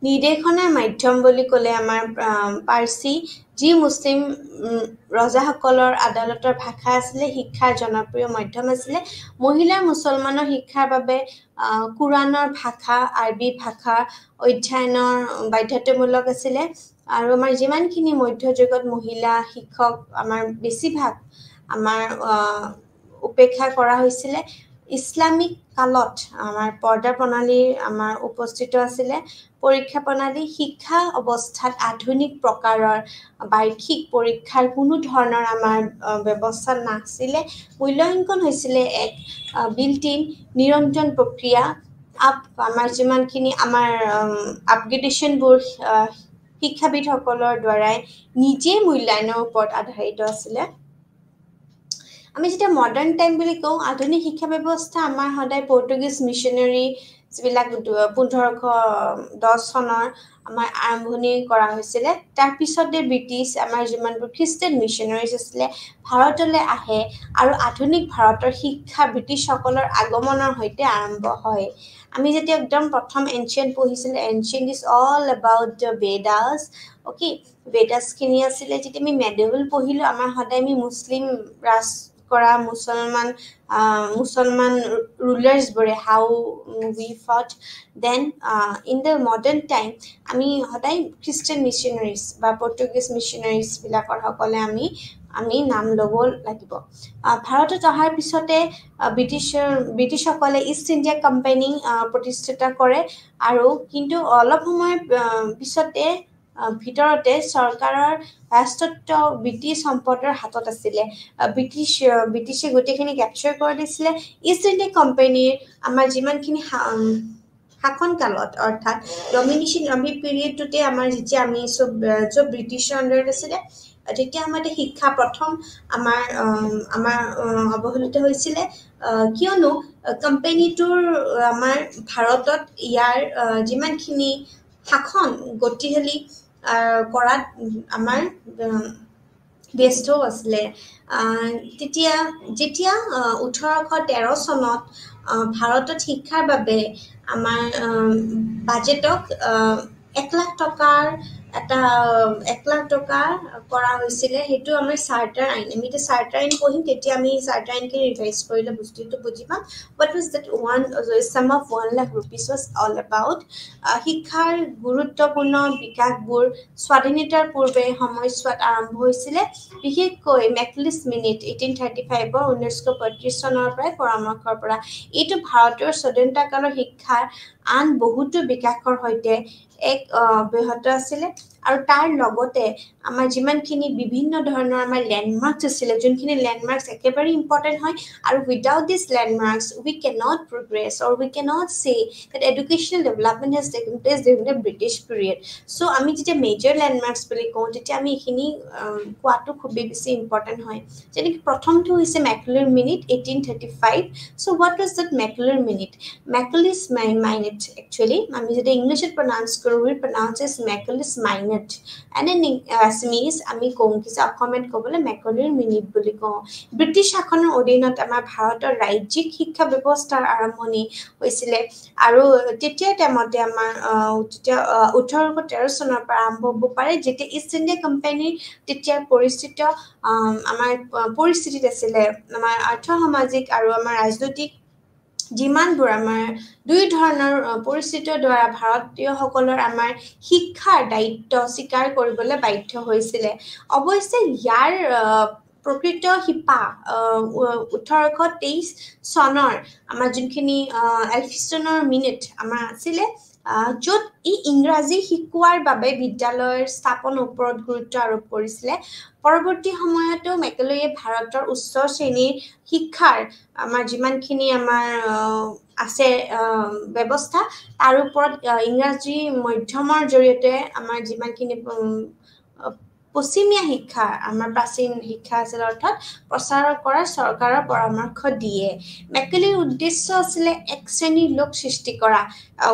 নিৰ্দেশনাৰ মাধ্যম বুলি ক'লে আমাৰ পাৰ্চী যি মুছলিম ৰজাসকলৰ আদালতৰ ভাষা আছিলে শিক্ষাৰ জনপ্ৰিয় মাধ্যম আছিলে মহিলা মুছলমানৰ শিক্ষাৰ বাবে কোৰাণৰ ভাষা আৰবী ভাষা অধ্যয়নৰ বাধ্যতামূলক আছিলে আৰু আমাৰ যিমানখিনি মধ্যযুগত মহিলা শিক্ষক আমাৰ বেছিভাগ আমাৰ উপেক্ষা কৰা হৈছিলে ইছলামিক কালত আমাৰ পৰ্দা প্ৰণালীৰ আমাৰ উপস্থিত আছিলে পৰীক্ষা প্ৰণালী শিক্ষা অৱস্থাত আধুনিক প্ৰকাৰৰ বাৰ্ষিক পৰীক্ষাৰ কোনো ধৰণৰ আমাৰ ব্যৱস্থা নাছিলে মূল্যাংকন হৈছিলে এক বিল্ট-ইন নিৰঞ্জন প্ৰক্ৰিয়া আমাৰ যিমানখিনি আমাৰ আপগ্ৰেডেশ্যনবোৰ শিক্ষাবিদসকলৰ দ্বাৰাই নিজে মূল্যায়নৰ ওপৰত আধাৰিত আছিলে আমি যেতিয়া মডাৰ্ণ টাইম বুলি কওঁ আধুনিক শিক্ষা ব্যৱস্থা আমাৰ সদায় পৰ্তুগীজ মিছনেৰী যিবিলাক 1510 চনৰ আমাৰ আৰম্ভণি কৰা হৈছিলে তাৰ পিছতে ব্ৰিটিছ আমাৰ যিমানবোৰ খ্ৰীষ্টান মিছনাৰীজ আছিলে ভাৰতলৈ আহে আৰু আধুনিক ভাৰতৰ শিক্ষা ব্ৰিটিছসকলৰ আগমনৰ সৈতে আৰম্ভ হয় আমি যেতিয়া একদম প্ৰথম এনচিয়েন্ট পঢ়িছিলে ancient is all about the Vedas okay Vedas খিনি আছিলে যেতিয়া আমি মেডিভেল পঢ়িলো আমাৰ সদায় আমি মুছলিম ৰাজ কৰা মুছলমান rulers বোৰে how we fought then in the modern time আমি সদায় খ্ৰীষ্টান মিছনাৰীজ বা পৰ্তুগীজ মিছনাৰীজ বিলাকৰ সকলে আমি নাম ল'ব লাগিব ভাৰতত অহাৰ পিছতে ব্ৰিটিছসকলে ইষ্ট ইণ্ডিয়া কোম্পানী প্ৰতিষ্ঠিত কৰে আৰু কিন্তু অলপ সময় পিছতে ভিতৰতে চৰকাৰৰ ৰাষ্ট্ৰত্ব ব্ৰিটিছ সম্পদৰ হাতত আছিলে ব্ৰিটিছে গোটেইখিনি কেপচাৰ কৰি দিছিলে ইষ্ট ইণ্ডিয়া কোম্পানীৰ আমাৰ যিমানখিনি শাসন কালত অৰ্থাৎ ডমিনেশ্যন আমি পিৰিয়ডটোতে আমাৰ যেতিয়া আমি চব ব্ৰিটিছৰ আণ্ডাৰত আছিলে তেতিয়া আমাতে শিক্ষা প্ৰথম আমাৰ অৱহেলিত হৈছিলে কিয়নো কোম্পানীটোৰ আমাৰ ভাৰতত ইয়াৰ যিমানখিনি শাসন গতিশালী কৰাত আমাৰ ব্যস্ত আছিলে যেতিয়া 1813 চনত ভাৰতত শিক্ষাৰ বাবে আমাৰ বাজেটক 1 লাখ টকাৰ এটা 1 লাখ টকা কৰা হৈছিলে হেতু আমাৰ চাৰ্টাৰ আইন আমি এটা চাৰ্টাৰ আইন পঢ়িম তেতিয়া আমি চাৰ্টাৰ আইনকে ৰিভাইজ কৰিলে বস্তুটো বুজি পাম what was that one sum of 1 lakh rupees was all about শিক্ষাৰ গুৰুত্বপূৰ্ণ বিকাশবোৰ স্বাধীনতাৰ পূৰ্বে সময়ছোৱাত আৰম্ভ হৈছিলে বিশেষকৈ মেকলিছ মিনিট 1835 1935 চনৰ পৰামৰ্শৰ পৰা এইটো ভাৰতৰ স্বাধীনতাকালৰ শিক্ষাৰ আন বহুতো বিকাশৰ সৈতে এক অব্যাহত আছিলে আৰু তাৰ লগতে আমাৰ যিমানখিনি বিভিন্ন ধৰণৰ আমাৰ ল্যান্ডমাৰ্কস আছিলে যোনখিনি ল্যান্ডমাৰ্কস একেবাৰে ইম্পৰ্টেন্ট হয় আৰু without this landmarks we cannot progress or we cannot say that educational development has taken place during the British period so আমি যেতিয়া মেজৰ ল্যান্ডমাৰ্কস বুলি কওঁ তেতিয়া আমি এখিনি কোৱাটো খুব বেছি ইম্পৰ্টেন্ট হয় যেনে প্ৰথমটো হৈছে ম্যাকলুৰ minute 1835 so what was that ম্যাকলুৰ মিনিট ম্যাকলিস মিনিট actually আমি যদি ইংলিশত pronounce কৰো we pronounce as Macaulay's minute and in Assamese আমি কওঁ কিছু অসমীয়াত ক'বলে ম্যাকলুৰ মিনিট বুলি কওঁ ব্ৰিটিছ শাসনৰ অধীনত আমাৰ ভাৰতৰ ৰাজ্যিক শিক্ষা ব্যৱস্থাৰ আৰম্ভণি হৈছিলে আৰু তেতিয়া টাইমতে আমাৰ 1813 চনৰ পৰা আৰম্ভ হ'ব পাৰে যেতিয়া ইষ্ট ইণ্ডিয়া কোম্পানীৰ তেতিয়া আমাৰ পৰিস্থিতিত আছিলে আমাৰ আৰ্থ সামাজিক আৰু আমাৰ ৰাজনৈতিক যিমানবোৰ আমাৰ দুই ধৰণৰ পৰিস্থিতিৰ দ্বাৰা ভাৰতীয়সকলৰ আমাৰ শিক্ষাৰ দায়িত্ব স্বীকাৰ কৰিবলৈ বাধ্য হৈছিলে অৱশ্যে ইয়াৰ প্ৰকৃত শিপা 1823 চনৰ আমাৰ যোনখিনি এলফিষ্টনৰ মিনিট আমাৰ আছিলে য'ত ইংৰাজী শিকোৱাৰ বাবে বিদ্যালয়ৰ স্থাপন ওপৰত গুৰুত্ব আৰোপ কৰিছিলে পৰৱৰ্তী সময়তো মেকলয়ে ভাৰতৰ উচ্চ শ্ৰেণীৰ শিক্ষাৰ আমাৰ যিমানখিনি আমাৰ আছে ব্যৱস্থা তাৰ ওপৰত ইংৰাজী মাধ্যমৰ জৰিয়তে আমাৰ যিমানখিনি পশ্চিমীয়া শিক্ষা আমাৰ প্ৰাচীন শিক্ষা আছিল অৰ্থাৎ প্ৰচাৰ কৰা চৰকাৰৰ পৰামৰ্শ দিয়ে মেকলেৰ উদ্দেশ্য আছিল এক শ্ৰেণীৰ লোক সৃষ্টি কৰা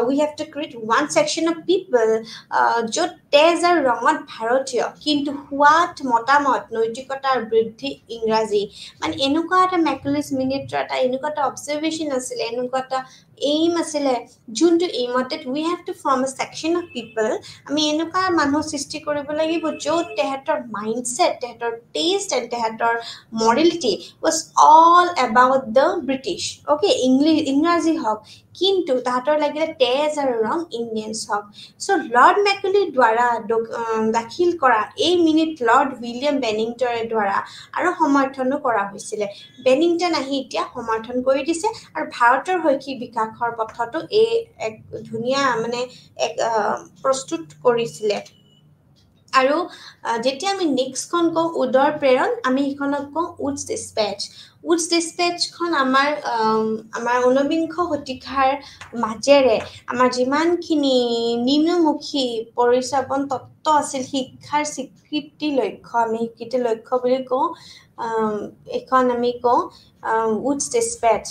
we have to create one section of people য'ত তেজ আৰু ৰঙত ভাৰতীয় কিন্তু হোৱাত মতামত নৈতিকতাৰ বৃদ্ধি ইংৰাজী মানে এনেকুৱা এটা মেকলিস মিনিটৰ এটা এনেকুৱা এটা অবজাৰভেশন আছিল এনেকুৱা এটা aim আছিলে যোনটো aimত we have to form a section of people আমি এনেকুৱা মানুহ সৃষ্টি কৰিব লাগিব য'ত তেহেতৰ mindset তেহেতৰ taste and তেহেতৰ morality was all about the British okay ইংৰাজী হক কিন্তু তাহাতৰ লাগিলে তেজ আৰু ৰং ইণ্ডিয়ানছ হক সো লৰ্ড মেকলে দ্বাৰা দাখিল কৰা এই মিনিট লৰ্ড উইলিয়াম বেনিংটনৰ দ্বাৰা আৰু সমৰ্থনো কৰা হৈছিল বেনিংটন আহি এতিয়া সমৰ্থন কৰি দিছে আৰু ভাৰতৰ শৈক্ষিক বিকাশৰ পথটো এক ধুনীয়া মানে এক প্ৰস্তুত কৰিছিল আৰু যেতিয়া আমি নেক্সটখন কওঁ উদৰ প্ৰেৰণ আমি ইখনক কওঁ উডছ ডিসপেচখন আমাৰ 19বিংশ শতিকাৰ মাজেৰে আমাৰ যিমানখিনি নিম্নমুখী পৰিচালন তত্ত্ব আছিল শিক্ষাৰ স্বীকৃতি লক্ষ্য আমি স্বীকৃতি লক্ষ্য বুলি কওঁ এখন আমি কওঁ উডছ ডিসপেচ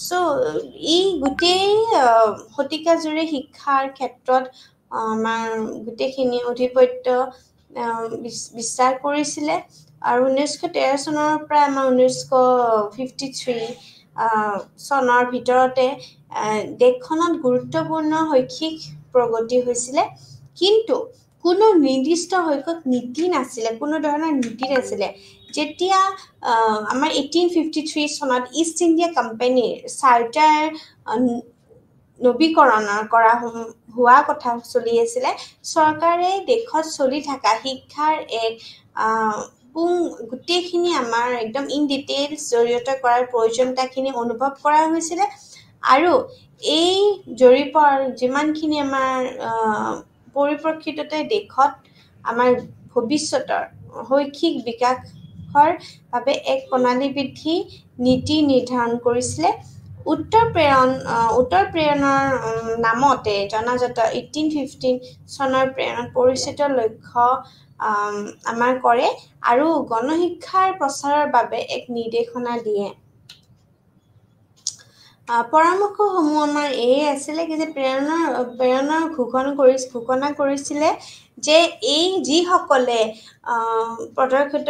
চ' ই গোটেই শতিকাজুৰি শিক্ষাৰ ক্ষেত্ৰত আমাৰ গোটেইখিনি আধিপত্য বিস্তাৰ কৰিছিলে আৰু 1913 চনৰ পৰা আমাৰ 1953 চনৰ ভিতৰতে দেশখনত গুৰুত্বপূৰ্ণ শৈক্ষিক প্ৰগতি হৈছিলে কিন্তু কোনো নিৰ্দিষ্ট সংখ্যক নীতি নাছিলে কোনো ধৰণৰ নীতি নাছিলে যেতিয়া আমাৰ 1853 চনত ইষ্ট ইণ্ডিয়া কোম্পানীৰ চাৰ্টাৰ নৱীকৰণ কৰা হোৱা কথা চলি আছিলে চৰকাৰে দেশত চলি থকা শিক্ষাৰ এক গোটেইখিনি আমাৰ একদম ইন ডিটেইলছ জৰিয়তে কৰাৰ প্ৰয়োজনীয়তাখিনি অনুভৱ কৰা হৈছিলে আৰু এই জৰীপৰ যিমানখিনি আমাৰ পৰিপ্ৰেক্ষিততে দেশত আমাৰ ভৱিষ্যতৰ শৈক্ষিক বিকাশৰ বাবে এক প্ৰণালী বৃদ্ধি নীতি নিৰ্ধাৰণ কৰিছিলে উত্তৰ প্ৰেৰণৰ নামতে জনাজাত 1815 চনৰ প্ৰেৰণ পৰিচিত লক্ষ্য আমাৰ কৰে আৰু গণশিক্ষাৰ প্ৰচাৰৰ বাবে এক নিৰ্দেশনা দিয়ে পৰামৰ্শসমূহ আমাৰ এই আছিলে যে প্ৰেৰণৰ ঘোষণা কৰিছিলে যে এই যিসকলে প্ৰদৰ্শিত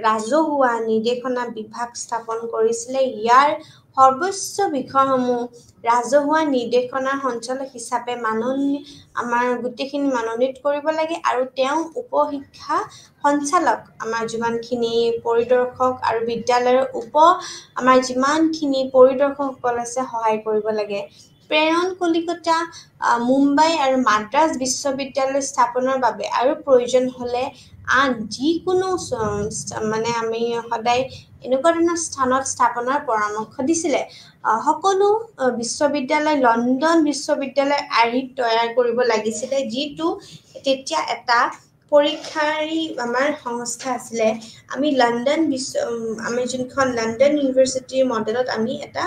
ৰাজহুৱা নিৰ্দেশনা বিভাগ স্থাপন কৰিছিলে ইয়াৰ সৰ্বোচ্চ বিষয়সমূহ ৰাজহুৱা নিৰ্দেশনাৰ সঞ্চালক হিচাপে আমাৰ গোটেইখিনি মনোনীত কৰিব লাগে আৰু তেওঁ উপশিক্ষা সঞ্চালক আমাৰ যিমানখিনি পৰিদৰ্শক আৰু বিদ্যালয়ৰ আমাৰ যিমানখিনি পৰিদৰ্শকসকল আছে সহায় কৰিব লাগে প্ৰেৰণ কলিকতা মুম্বাই আৰু মাদ্ৰাজ বিশ্ববিদ্যালয় স্থাপনৰ বাবে আৰু প্ৰয়োজন হলে আন যিকোনো মানে আমি সদায় এনেকুৱা ধৰণৰ স্থানত স্থাপনৰ পৰামৰ্শ দিছিলে সকলো বিশ্ববিদ্যালয় লণ্ডন বিশ্ববিদ্যালয় তৈয়াৰ কৰিব লাগিছিলে যিটো তেতিয়া এটা পৰীক্ষাৰী আমাৰ সংস্থা আছিলে আমি আমি যোনখন লণ্ডন ইউনিভাৰ্চিটিৰ মডেলত আমি এটা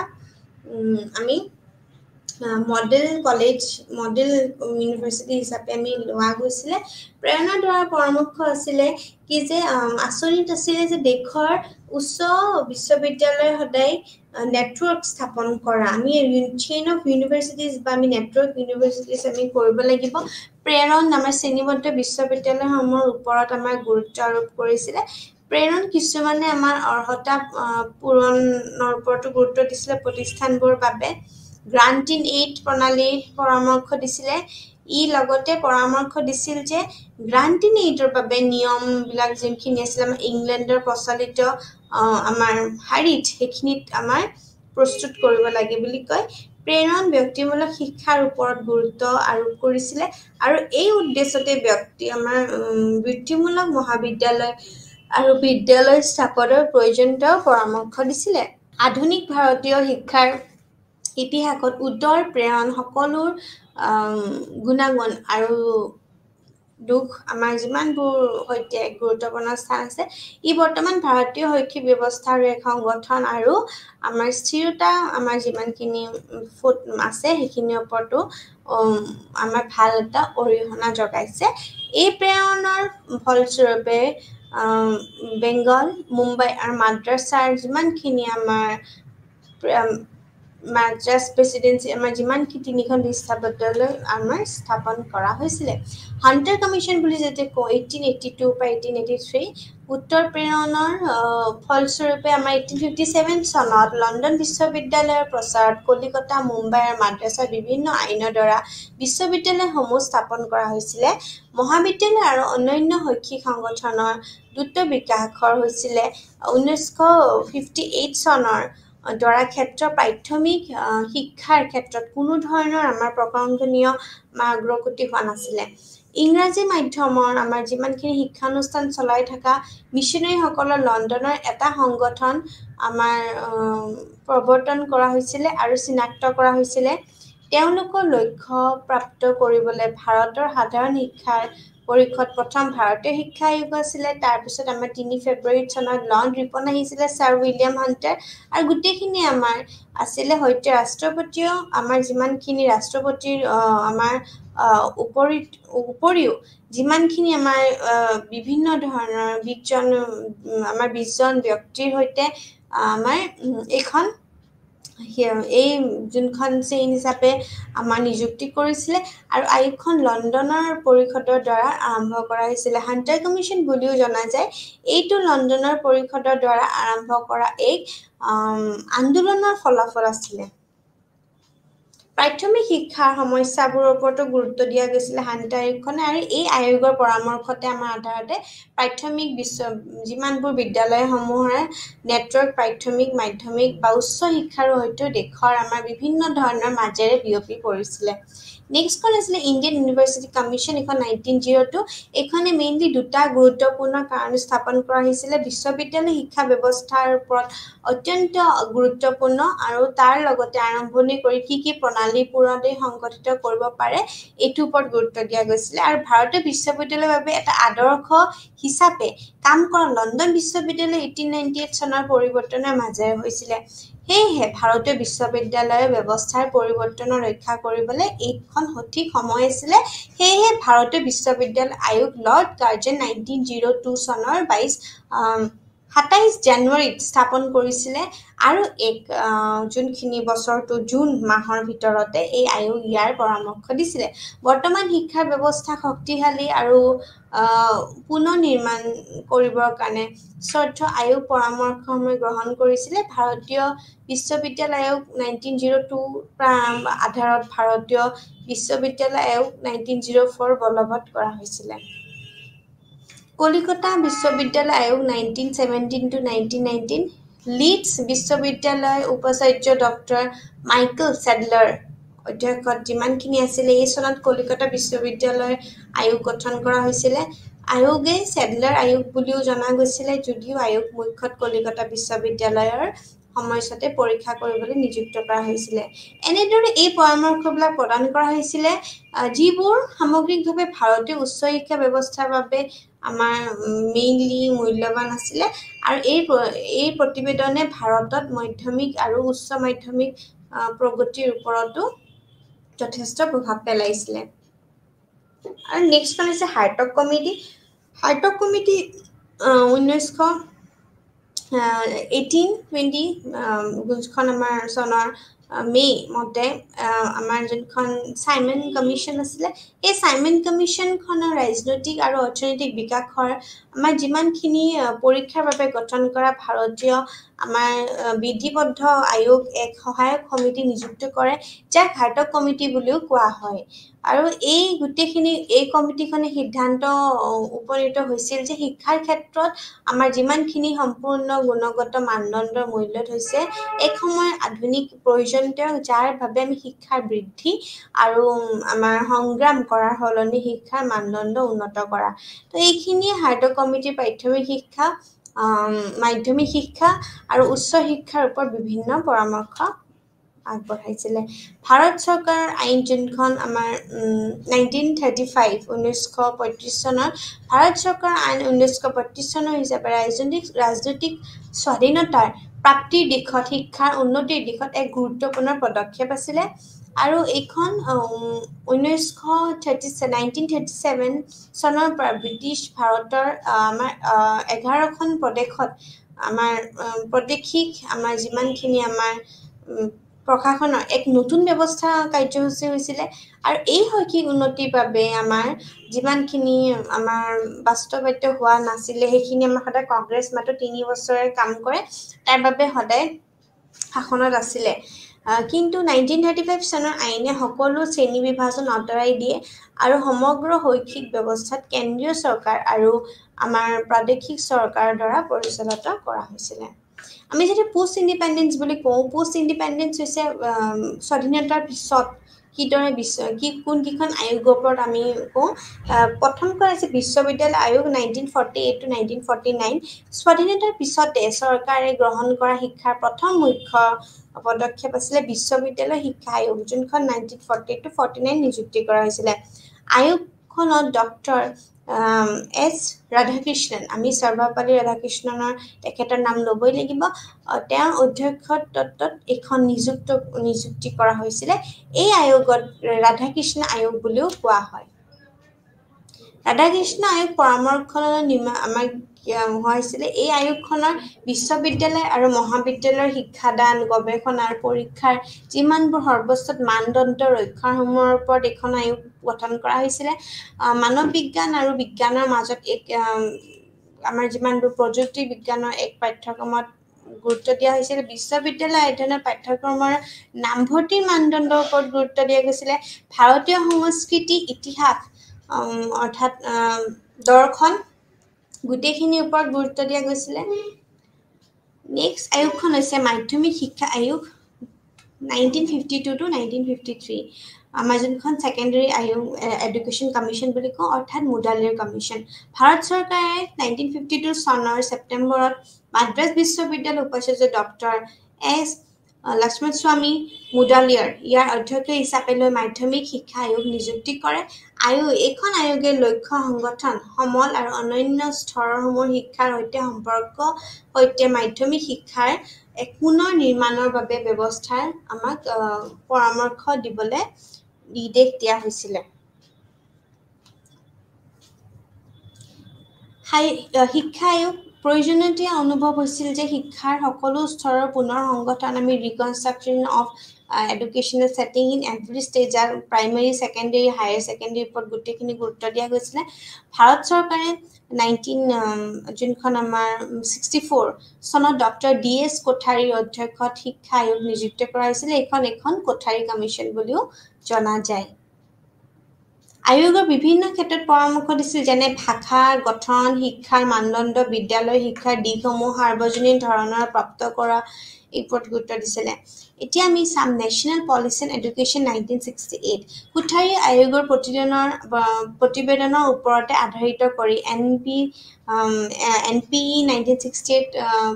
আমি মডেল ইউনিভাৰ্চিটি হিচাপে আমি লোৱা গৈছিলে প্ৰেৰণাৰ দ্বাৰা পৰামৰ্শ আছিলে কি যে আচৰিত আছিলে যে দেশৰ উচ্চ বিশ্ববিদ্যালয় সদায় নেটৱৰ্ক স্থাপন কৰা আমি চেইন অফ ইউনিভাৰ্চিটিজ বা আমি নেটৱৰ্ক ইউনিভাৰ্চিটিজ আমি কৰিব লাগিব প্ৰেৰণ আমাৰ শ্ৰেণীবদ্ধ বিশ্ববিদ্যালয়সমূহৰ ওপৰত আমাৰ গুৰুত্ব আৰোপ কৰিছিলে প্ৰেৰণ কিছুমানে আমাৰ অৰ্হতা পূৰণৰ ওপৰতো গুৰুত্ব দিছিলে প্ৰতিষ্ঠানবোৰৰ বাবে গ্ৰান্ট ইন এইড প্ৰণালীৰ পৰামৰ্শ দিছিলে ই লগতে পৰামৰ্শ দিছিল যে গ্ৰান্ট ইন এইডৰ বাবে নিয়মবিলাক যোনখিনি আছিল আমাৰ ইংলেণ্ডৰ প্ৰচলিত আমাৰ শাৰীত সেইখিনিত আমাৰ প্ৰস্তুত কৰিব লাগে বুলি কয় প্ৰেৰণ ব্যক্তিমূলক শিক্ষাৰ ওপৰত গুৰুত্ব আৰোপ কৰিছিলে আৰু এই উদ্দেশ্যতে আমাৰ বৃত্তিমূলক মহাবিদ্যালয় আৰু বিদ্যালয় স্থাপনৰ প্ৰয়োজনীয়তাও পৰামৰ্শ দিছিলে আধুনিক ভাৰতীয় শিক্ষাৰ ইতিহাসত উত্তৰ প্ৰেৰণ সকলো গুণাগুণ আৰু দুখ আমাৰ যিমানবোৰ সৈতে গুৰুত্বপূৰ্ণ স্থান আছে ই বৰ্তমান ভাৰতীয় শৈক্ষিক ব্যৱস্থাৰ এক সংগঠন আৰু আমাৰ স্থিৰতা আমাৰ যিমানখিনি আছে সেইখিনিৰ ওপৰতো আমাৰ ভাল এটা অৰিহণা যোগাইছে এই প্ৰেৰণৰ ফলস্বৰূপে বেংগল মুম্বাই আৰু মাদ্ৰাছাৰ যিমানখিনি আমাৰ মাদ্ৰাজ প্ৰেচিডেন্সি আমাৰ যিমানখিনি তিনিখন বিশ্ববিদ্যালয় আমাৰ স্থাপন কৰা হৈছিলে হাণ্টাৰ কমিশ্যন বুলি যেতিয়া কওঁ 1882 বা 1883 উত্তৰ প্ৰেৰণৰ ফলস্বৰূপে আমাৰ 1857 চনত লণ্ডন বিশ্ববিদ্যালয়ৰ প্ৰচাৰত কলিকতা মুম্বাই আৰু মাদ্ৰাছাৰ বিভিন্ন আইনৰ দ্বাৰা বিশ্ববিদ্যালয়সমূহ স্থাপন কৰা হৈছিলে মহাবিদ্যালয় আৰু অন্যান্য শৈক্ষিক সংগঠনৰ দ্ৰুত বিকাশৰ হৈছিলে 1958 চনৰ দ্বাৰা ক্ষেত্ৰ প্ৰাথমিক শিক্ষাৰ ক্ষেত্ৰত কোনো ধৰণৰ আমাৰ প্ৰশংসনীয় অগ্ৰগতি হোৱা নাছিলে ইংৰাজী মাধ্যমৰ আমাৰ যিমানখিনি শিক্ষানুষ্ঠান চলাই থকা মিছনেৰীসকলৰ লণ্ডনৰ এটা সংগঠন আমাৰ প্ৰৱৰ্তন কৰা হৈছিলে আৰু চিনাক্ত কৰা হৈছিলে তেওঁলোকৰ লক্ষ্য প্ৰাপ্ত কৰিবলৈ ভাৰতৰ সাধাৰণ শিক্ষাৰ পৰিষদ প্ৰথম ভাৰতীয় শিক্ষা আয়োগ আছিলে তাৰপিছত আমাৰ 3 ফেব্ৰুৱাৰী চনত লৰ্ড ৰিপন আহিছিলে ছাৰ উইলিয়াম হাণ্টাৰ আৰু গোটেইখিনি আমাৰ আছিলে সৈতে ৰাষ্ট্ৰপতিও আমাৰ যিমানখিনি ৰাষ্ট্ৰপতিৰ আমাৰ উপৰিও যিমানখিনি আমাৰ বিভিন্ন ধৰণৰ আমাৰ 20জন ব্যক্তিৰ সৈতে আমাৰ এখন এই যোনখন চেইন হিচাপে আমাৰ নিযুক্তি কৰিছিলে আৰু আয়োগখন লণ্ডনৰ পৰিষদৰ দ্বাৰা আৰম্ভ কৰা হৈছিলে হাণ্টাৰ কমিশ্যন বুলিও জনা যায় এইটো লণ্ডনৰ পৰিষদৰ দ্বাৰা আৰম্ভ কৰা এক আন্দোলনৰ ফলাফল আছিলে প্ৰাথমিক শিক্ষাৰ সমস্যাবোৰৰ ওপৰতো গুৰুত্ব দিয়া গৈছিলে হাণ্টাৰ আয়োগখনে আৰু এই আয়োগৰ পৰামৰ্শতে আমাৰ আধাৰতে প্ৰাথমিক যিমানবোৰ বিদ্যালয়সমূহৰ নেটৱৰ্ক প্ৰাথমিক মাধ্যমিক বা উচ্চ শিক্ষাৰ সৈতে দেশৰ আমাৰ বিভিন্ন ধৰণৰ মাজেৰে বিয়পি পৰিছিলে নেক্সটখন আছিলে ইণ্ডিয়ান ইউনিভাৰ্চিটি কমিশ্যন এখন 1902 এখনে মেইনলি দুটা গুৰুত্বপূৰ্ণ কাৰণ স্থাপন কৰা হৈছিলে বিশ্ববিদ্যালয় শিক্ষা ব্যৱস্থাৰ ওপৰত অত্যন্ত গুৰুত্বপূৰ্ণ আৰু তাৰ লগতে আৰম্ভণি কৰি কি প্ৰণালীবোৰতে সংগঠিত কৰিব পাৰে এইটোৰ ওপৰত গুৰুত্ব দিয়া গৈছিলে আৰু ভাৰতীয় বিশ্ববিদ্যালয়ৰ বাবে এটা আদৰ্শ হিচাপে কাম কৰা লণ্ডন বিশ্ববিদ্যালয় 1898 চনৰ পৰিৱৰ্তনৰ মাজেৰে হৈছিলে সেয়েহে ভাৰতীয় বিশ্ববিদ্যালয়ৰ ব্যৱস্থাৰ পৰিৱৰ্তনৰ ৰক্ষা কৰিবলৈ এইখন সঠিক সময় আছিলে সেয়েহে ভাৰতীয় বিশ্ববিদ্যালয় আয়োগ লৰ্ড কাৰ্জন 1902 চনৰ 27 জানুৱাৰীত স্থাপন কৰিছিলে আৰু এক যোনখিনি বছৰটো জুন মাহৰ ভিতৰতে এই আয়োগ ইয়াৰ পৰামৰ্শ দিছিলে বৰ্তমান শিক্ষা ব্যৱস্থা শক্তিশালী আৰু পুনৰ নিৰ্মাণ কৰিবৰ কাৰণে চতুৰ্থ আয়োগ পৰামৰ্শসমূহ গ্ৰহণ কৰিছিলে ভাৰতীয় বিশ্ববিদ্যালয় আয়োগ 1902 আধাৰত ভাৰতীয় বিশ্ববিদ্যালয় আয়োগ 1904 বলবৎ কৰা হৈছিলে কলিকতা বিশ্ববিদ্যালয় আয়োগ 1917 to 1919 লিডছ বিশ্ববিদ্যালয় উপাচাৰ্য ডক্টৰ মাইকেল চেডলাৰ অধ্যক্ষত যিমানখিনি আছিলে এই চনত কলিকতা বিশ্ববিদ্যালয় আয়োগ গঠন কৰা হৈছিলে আয়োগে চেডলাৰ আয়োগ বুলিও জনা গৈছিলে যদিও আয়োগ মুখ্যত কলিকতা বিশ্ববিদ্যালয়ৰ সময়ছতে পৰীক্ষা কৰিবলৈ নিযুক্ত কৰা হৈছিলে এনেদৰে এই পৰামৰ্শবিলাক প্ৰদান কৰা হৈছিলে যিবোৰ সামগ্ৰিকভাৱে ভাৰতীয় উচ্চ শিক্ষা ব্যৱস্থাৰ বাবে আমাৰ মেইনলি মূল্যৱান আছিলে আৰু এই প্ৰতিবেদনে ভাৰতত মাধ্যমিক আৰু উচ্চ মাধ্যমিক প্ৰগতিৰ ওপৰতো যথেষ্ট প্ৰভাৱ পেলাইছিলে আৰু নেক্সট হৈছে হাৰ্টক কমিটি 1820 যোনখন আমাৰ চনৰ মে মতে আমাৰ যোনখন সাইমন কমিশ্যন আছিলে এই সাইমন কমিশ্যনখনৰ ৰাজনৈতিক আৰু অৰ্থনৈতিক বিকাশৰ আমাৰ যিমানখিনি পৰীক্ষাৰ বাবে গঠন কৰা ভাৰতীয় আমাৰ বিধিবদ্ধ আয়োগ এক সহায়ক সমিতি নিযুক্ত কৰে যাক হাৰ্টক কমিটি বুলিও কোৱা হয় আৰু এই গুটেখিনি এই কমিটিখনে সিদ্ধান্ত উপনীত হৈছিল যে শিক্ষাৰ ক্ষেত্ৰত আমাৰ যিমানখিনি সম্পূৰ্ণ গুণগত মানদণ্ডৰ মূল্যত হৈছে এক সময় আধুনিক প্ৰয়োজনীয় যাৰ বাবে আমি শিক্ষাৰ বৃদ্ধি আৰু আমাৰ সংগ্ৰাম কৰাৰ হলনি শিক্ষাৰ মানদণ্ড উন্নত কৰা তো এইখিনিয়ে হাৰ্টক কমিটিৰ প্ৰাথমিক শিক্ষা মাধ্যমিক শিক্ষা আৰু উচ্চ শিক্ষাৰ ওপৰত বিভিন্ন পৰামৰ্শ আগবঢ়াইছিলে ভাৰত চৰকাৰৰ আইন যোনখন আমাৰ 1935 চনৰ ভাৰত চৰকাৰৰ আইন 1935 চনৰ হিচাপে ৰাজনৈতিক স্বাধীনতাৰ প্ৰাপ্তিৰ দিশত শিক্ষাৰ উন্নতিৰ দিশত এক গুৰুত্বপূৰ্ণ পদক্ষেপ আছিলে আৰু এইখন 1937 চনৰ পৰা ব্ৰিটিছ ভাৰতৰ আমাৰ 11খন প্ৰদেশত আমাৰ প্ৰদেশিক আমাৰ যিমানখিনি আমাৰ প্ৰশাসনৰ এক নতুন ব্যৱস্থা কাৰ্যসূচী হৈছিলে আৰু এই শৈক্ষিক উন্নতিৰ বাবে আমাৰ যিমানখিনি আমাৰ বাস্তৱায়িত হোৱা নাছিলে সেইখিনি আমাৰ সদায় কংগ্ৰেছ মাত্ৰ 3 বছৰে কাম কৰে তাৰ বাবে সদায় শাসনত আছিলে কিন্তু 1935 চনৰ আইনে সকলো শ্ৰেণী বিভাজন আঁতৰাই দিয়ে আৰু সমগ্ৰ শৈক্ষিক ব্যৱস্থাত কেন্দ্ৰীয় চৰকাৰ আৰু আমাৰ প্ৰাদেশিক চৰকাৰৰ দ্বাৰা পৰিচালিত কৰা হৈছিলে আমি যদি পোষ্ট ইণ্ডিপেণ্ডেন্স বুলি কওঁ পোষ্ট ইণ্ডিপেণ্ডেন্স হৈছে স্বাধীনতাৰ পিছত কিদৰে কোনকেইখন আয়োগৰ ওপৰত আমি কওঁ প্ৰথমখন আছে বিশ্ববিদ্যালয় আয়োগ 1948 to 1949 স্বাধীনতাৰ পিছতে চৰকাৰে গ্ৰহণ কৰা শিক্ষাৰ প্ৰথম মুখ্য পদক্ষেপ আছিলে বিশ্ববিদ্যালয় শিক্ষা আয়োগ যোনখন 1948 to 49 নিযুক্তি কৰা হৈছিলে আয়োগখনত ডক্টৰ এছ ৰাধাকৃষ্ণন আমি সৰ্বপল্লী ৰাধাকৃষ্ণনৰ তেখেতৰ নাম ল'বই লাগিব তেওঁৰ অধ্যক্ষত্বত এখন নিযুক্তি কৰা হৈছিলে এই আয়োগত ৰাধাকৃষ্ণ আয়োগ বুলিও কোৱা হয় ৰাধাকৃষ্ণ আয়োগ পৰামৰ্শ আমাৰ হৈছিলে। এই আয়োগখনৰ বিশ্ববিদ্যালয় আৰু মহাবিদ্যালয়ৰ শিক্ষাদান, গৱেষণা আৰু পৰীক্ষাৰ যিমানবোৰ সৰ্বশ্ৰেষ্ঠ মানদণ্ড ৰক্ষাসমূহৰ ওপৰত এখন আয়োগ গঠন কৰা হৈছিলে। মানৱ বিজ্ঞান আৰু বিজ্ঞানৰ মাজত আমাৰ যিমানবোৰ প্ৰযুক্তি বিজ্ঞানৰ এক পাঠ্যক্ৰমত গুৰুত্ব দিয়া হৈছিল। বিশ্ববিদ্যালয় অধ্যয়নৰ পাঠ্যক্ৰমৰ নামভৰ্তিৰ মানদণ্ডৰ ওপৰত গুৰুত্ব দিয়া গৈছিলে। ভাৰতীয় সংস্কৃতি, ইতিহাস অৰ্থাৎ দৰ্শন গোটেইখিনিৰ ওপৰত গুৰুত্ব দিয়া গৈছিলে। নেক্সট আয়োগখন হৈছে মাধ্যমিক শিক্ষা আয়োগ 1952 to 1953। আমাৰ যোনখন ছেকেণ্ডেৰী আয়োগ এডুকেশ্যন কমিশ্যন বুলি কওঁ, অৰ্থাৎ মুডালিয়াৰ কমিশ্যন। ভাৰত চৰকাৰে 1952 চনৰ ছেপ্টেম্বৰত মাদ্ৰাজ বিশ্ববিদ্যালয়ৰ উপাচাৰ্য ডক্টৰ এছ লক্ষ্মণস্বামী মুডালিয়াৰ ইয়াৰ অধ্যক্ষ হিচাপে লৈ মাধ্যমিক শিক্ষা আয়োগ নিযুক্তি কৰে। এইখন আয়োগে লক্ষ্য সংগঠন, সমল আৰু অন্যান্য স্তৰসমূহৰ শিক্ষাৰ সৈতে সম্পৰ্ক সৈতে মাধ্যমিক শিক্ষাৰ এক পুনৰ নিৰ্মাণৰ বাবে ব্যৱস্থাৰ আমাক পৰামৰ্শ দিবলৈ নিৰ্দেশ দিয়া হৈছিলে। শিক্ষা আয়োগ প্ৰয়োজনীয়তা অনুভৱ হৈছিল যে শিক্ষাৰ সকলো স্তৰৰ পুনৰ সংগঠন, আমি reconstruction of educational setting in every stage, যাৰ প্ৰাইমেৰী, ছেকেণ্ডেৰী, হায়াৰ ছেকেণ্ডেৰীৰ ওপৰত গোটেইখিনি গুৰুত্ব দিয়া গৈছিলে। ভাৰত চৰকাৰে যোনখন আমাৰ 64 চনত ডক্টৰ DS কোঠাৰীৰ অধ্যক্ষত শিক্ষা আয়োগ নিযুক্ত কৰা হৈছিলে। এখন কোঠাৰী কমিশ্যন বুলিও জনা যায়। আয়োগৰ বিভিন্ন ক্ষেত্ৰত পৰামৰ্শ দিছিল, যেনে ভাষাৰ গঠন, শিক্ষাৰ মানদণ্ড, বিদ্যালয় শিক্ষাৰ দিশসমূহ সাৰ্বজনীন ধৰণৰ প্ৰাপ্ত কৰা, এই ওপৰত গুৰুত্ব দিছিলে। এতিয়া আমি চাম national policy on education 1968। Kothari আয়োগৰ প্ৰতিবেদনৰ ওপৰতে আধাৰিত কৰি NPE 1968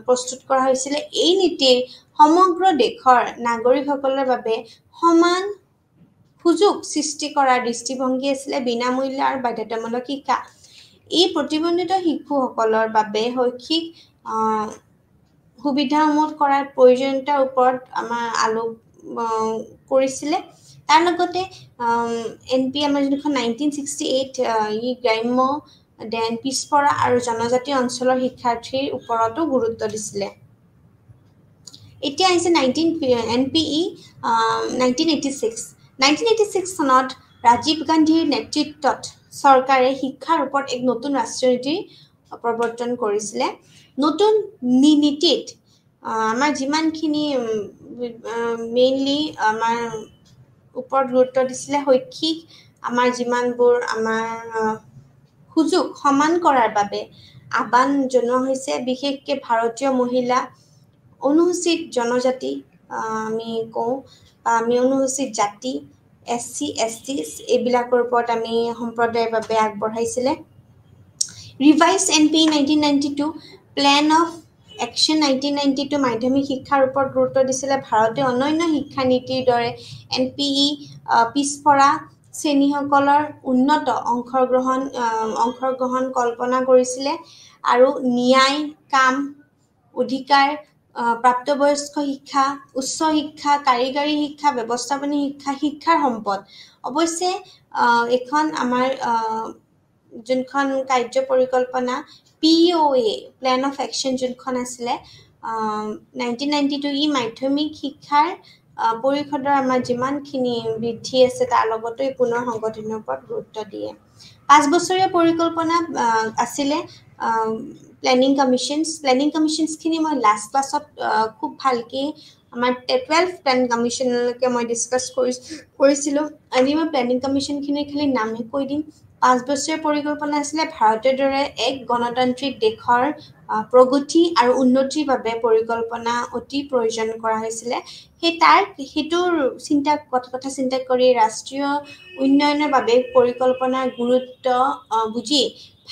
প্ৰস্তুত কৰা হৈছিলে। এই নীতিৰ সমগ্ৰ দেশৰ নাগৰিকসকলৰ বাবে সমান সুযোগ সৃষ্টি কৰাৰ দৃষ্টিভংগী আছিলে, বিনামূল্য আৰু বাধ্যতামূলক শিক্ষা। এই প্ৰতিবন্ধিত শিশুসকলৰ বাবে শৈক্ষিক সুবিধাসমূহ কৰাৰ প্ৰয়োজনীয়তাৰ ওপৰত আমাৰ আলোক কৰিছিলে। তাৰ লগতে NPE আমাৰ যোনখন 1968 ই গ্ৰাম্য, পিছপৰা আৰু জনজাতি অঞ্চলৰ শিক্ষাৰ্থীৰ ওপৰতো গুৰুত্ব দিছিলে। এতিয়া আহিছে NPE 1986 চনত ৰাজীৱ গান্ধীৰ নেতৃত্বত চৰকাৰে শিক্ষাৰ ওপৰত এক নতুন ৰাষ্ট্ৰীয় নীতি প্ৰৱৰ্তন কৰিছিলে। নতুন নীতিত আমাৰ যিমানখিনি মেইনলি আমাৰ ওপৰত গুৰুত্ব দিছিলে, শৈক্ষিক আমাৰ যিমানবোৰ আমাৰ সুযোগ সমান কৰাৰ বাবে আহ্বান জনোৱা হৈছে। বিশেষকৈ ভাৰতীয় মহিলা, অনুসূচিত জনজাতি আমি কওঁ, আমি অনুসূচিত জাতি, SC ST এইবিলাকৰ ওপৰত আমি সম্প্ৰদায়ৰ বাবে আগবঢ়াইছিলে। Revise NPE 1992, plan of action 1992 মাধ্যমিক শিক্ষাৰ ওপৰত গুৰুত্ব দিছিলে। ভাৰতে অন্যান্য শিক্ষা নীতিৰ দৰে NPE পিছপৰা শ্ৰেণীসকলৰ উন্নত অংশগ্ৰহণ কল্পনা কৰিছিলে আৰু ন্যায়, কাম, অধিকাৰ, প্ৰাপ্তবয়স্ক শিক্ষা, উচ্চ শিক্ষা, কাৰিকৰী শিক্ষা, ব্যৱস্থাপনা শিক্ষা, শিক্ষাৰ সম্পদ। অৱশ্যে এখন আমাৰ যোনখন কাৰ্য পৰিকল্পনা POA প্লেন অফ একশ্যন যোনখন আছিলে 1992, ই মাধ্যমিক শিক্ষাৰ পৰিষদৰ আমাৰ যিমানখিনি বৃদ্ধি আছে তাৰ লগতে পুনৰ সংগঠনৰ ওপৰত গুৰুত্ব দিয়ে। 5 বছৰীয়া পৰিকল্পনা আছিলে প্লেনিং কমিশ্যনছখিনি মই লাষ্ট ক্লাছত খুব ভালকৈ আমাৰ 12 প্লেন কমিশ্যনলৈকে মই ডিছকাছ কৰিছিলোঁ। আজি মই প্লেনিং কমিশ্যনখিনিৰ খালি নামহে কৈ দিম। 5 বছৰীয়া পৰিকল্পনা আছিলে ভাৰতৰ দৰে এক গণতান্ত্ৰিক দেশৰ প্ৰগতি আৰু উন্নতিৰ বাবে পৰিকল্পনা অতি প্ৰয়োজন কৰা হৈছিলে। সেইটোৰ কথা চিন্তা কৰি ৰাষ্ট্ৰীয় উন্নয়নৰ বাবে পৰিকল্পনাৰ গুৰুত্ব বুজি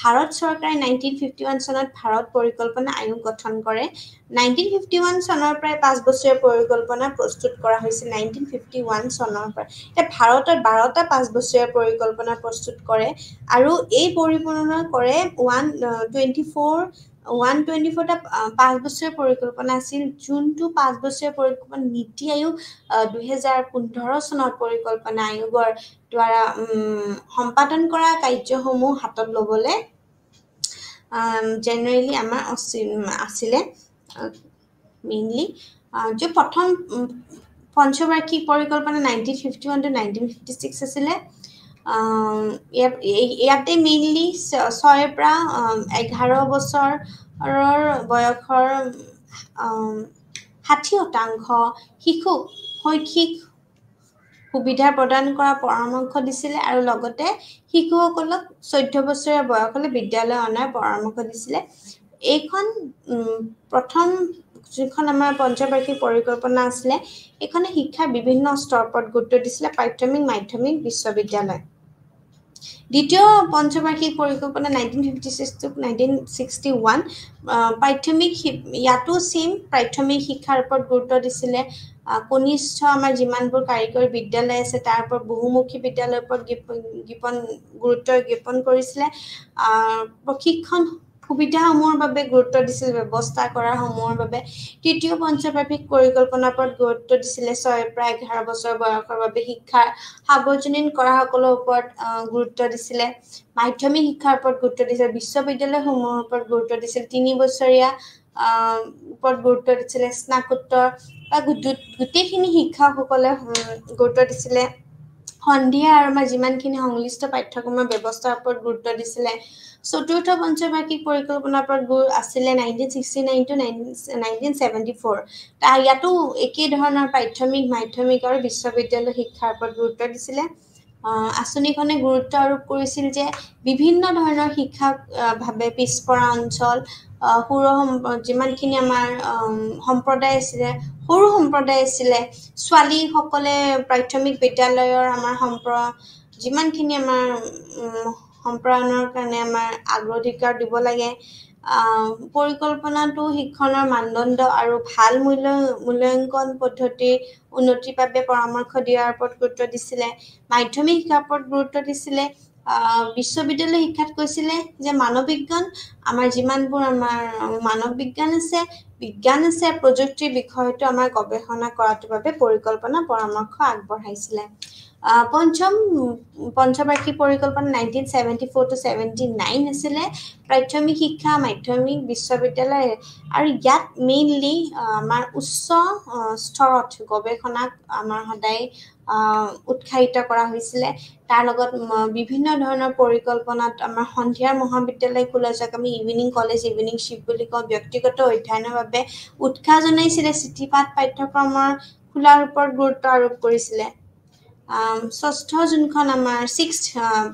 ভাৰত চৰকাৰে 1951 চনত ভাৰত পৰিকল্পনা আয়োগ গঠন কৰে। 1951 চনৰ পৰাই 5 বছৰীয়া পৰিকল্পনা প্ৰস্তুত কৰা হৈছিল। 1951 চনৰ পৰা এতিয়া ভাৰতত 12টা 5 বছৰীয়া পৰিকল্পনা প্ৰস্তুত কৰে আৰু এই পৰিকল্পনা কৰে 124টা 5 বছৰীয়া পৰিকল্পনা আছিল। যোনটো 5 বছৰীয়া পৰিকল্পনা নীতি আয়োগ 2015 চনত পৰিকল্পনা আয়োগৰ দ্বাৰা সম্পাদন কৰা কাৰ্যসমূহ হাতত ল'বলৈ জেনেৰেলি আমাৰ আছিলে মেইনলি যে প্ৰথম পঞ্চবাৰ্ষিক পৰিকল্পনা 1951 to 1956 আছিলে ইয়াতে মেইনলি 6 পৰা 11 বছৰৰ বয়সৰ 60% শিশুক শৈক্ষিক সুবিধা প্ৰদান কৰা পৰামৰ্শ দিছিলে আৰু লগতে শিশুসকলক 14 বছৰীয়া বয়সলৈ বিদ্যালয় অনাৰ পৰামৰ্শ দিছিলে এইখন প্ৰথম যিখন আমাৰ পঞ্চবাৰ্ষিক পৰিকল্পনা আছিলে এখনে শিক্ষাৰ বিভিন্ন স্তৰৰ ওপৰত গুৰুত্ব দিছিলে প্ৰাথমিক মাধ্যমিক বিশ্ববিদ্যালয় দ্বিতীয় পঞ্চবাৰ্ষিক পৰিকল্পনা 1956 to 1961 প্ৰাথমিক ইয়াতো সেম প্ৰাথমিক শিক্ষাৰ ওপৰত গুৰুত্ব দিছিলে কনিষ্ঠ আমাৰ যিমানবোৰ কাৰিকৰী বিদ্যালয় আছে তাৰ ওপৰত বহুমুখী বিদ্যালয়ৰ ওপৰত গুৰুত্ব জ্ঞাপন কৰিছিলে প্ৰশিক্ষণ সুবিধাসমূহৰ বাবে গুৰুত্ব দিছিল ব্যৱস্থা কৰাৰ সমূহৰ বাবে তৃতীয় পঞ্চবাৰ্ষিক পৰিকল্পনাৰ ওপৰত গুৰুত্ব দিছিলে 6 পৰা 11 বছৰ বয়সৰ বাবে শিক্ষা সাৰ্বজনীন কৰা সকলৰ ওপৰত গুৰুত্ব দিছিলে মাধ্যমিক শিক্ষাৰ ওপৰত গুৰুত্ব দিছিল বিশ্ববিদ্যালয়সমূহৰ ওপৰত গুৰুত্ব দিছিল 3 বছৰীয়া ওপৰত গুৰুত্ব দিছিলে স্নাতকোত্তৰ বা গোটেইখিনি শিক্ষকসকলে গুৰুত্ব দিছিলে সন্ধিয়া আৰু আমাৰ যিমানখিনি সংশ্লিষ্ট পাঠ্যক্ৰমৰ ব্যৱস্থাৰ ওপৰত গুৰুত্ব দিছিলে চতুৰ্থ পঞ্চবাৰ্ষিক পৰিকল্পনাৰ ওপৰত আছিলে 1969 to 1974 ইয়াতো একে ধৰণৰ প্ৰাথমিক মাধ্যমিক আৰু বিশ্ববিদ্যালয় শিক্ষাৰ ওপৰত গুৰুত্ব দিছিলে আঁচনিখনে গুৰুত্ব আৰোপ কৰিছিল যে বিভিন্ন ধৰণৰ শিক্ষাক ভাৱে পিছপৰা অঞ্চল যিমানখিনি আমাৰ সম্প্ৰদায় আছিলে সৰু সম্প্ৰদায় আছিলে ছোৱালীসকলে প্ৰাথমিক বিদ্যালয়ৰ আমাৰ যিমানখিনি আমাৰ সম্প্ৰদায়ৰ কাৰণে আমাৰ অগ্ৰাধিকাৰ দিব লাগে পৰিকল্পনাটো শিক্ষণৰ মানদণ্ড আৰু ভাল মূল্যাংকন পদ্ধতিৰ উন্নতিৰ বাবে পৰামৰ্শ দিয়াৰ ওপৰত গুৰুত্ব দিছিলে মাধ্যমিক শিক্ষাৰ ওপৰত গুৰুত্ব দিছিলে বিশ্ববিদ্যালয় শিক্ষাত কৈছিলে যে মানৱ বিজ্ঞান আমাৰ যিমানবোৰ আমাৰ মানৱ বিজ্ঞান আছে বিজ্ঞান আছে প্ৰযুক্তিৰ বিষয়টো আমাৰ গৱেষণা কৰাৰ বাবে পৰিকল্পনা পৰামৰ্শ আগবঢ়াইছিলে পঞ্চম পঞ্চবাৰ্ষিক পৰিকল্পনা 1974 to 79 আছিলে প্ৰাথমিক শিক্ষা মাধ্যমিক বিশ্ববিদ্যালয় আৰু ইয়াত মেইনলি আমাৰ উচ্চ স্তৰত গৱেষণাক আমাৰ সদায় উৎসাহিত কৰা হৈছিলে তাৰ লগত বিভিন্ন ধৰণৰ পৰিকল্পনাত আমাৰ সন্ধিয়াৰ মহাবিদ্যালয় খোলা যাক আমি ইভিনিং কলেজ ইভিনিং শিফ্ট বুলি কওঁ ব্যক্তিগত অধ্যয়নৰ বাবে উৎসাহ জনাইছিলে চিঠিপাঠ পাঠ্যক্ৰমৰ খোলাৰ ওপৰত গুৰুত্ব আৰোপ কৰিছিলে ষষ্ঠ যোনখন আমাৰ 6th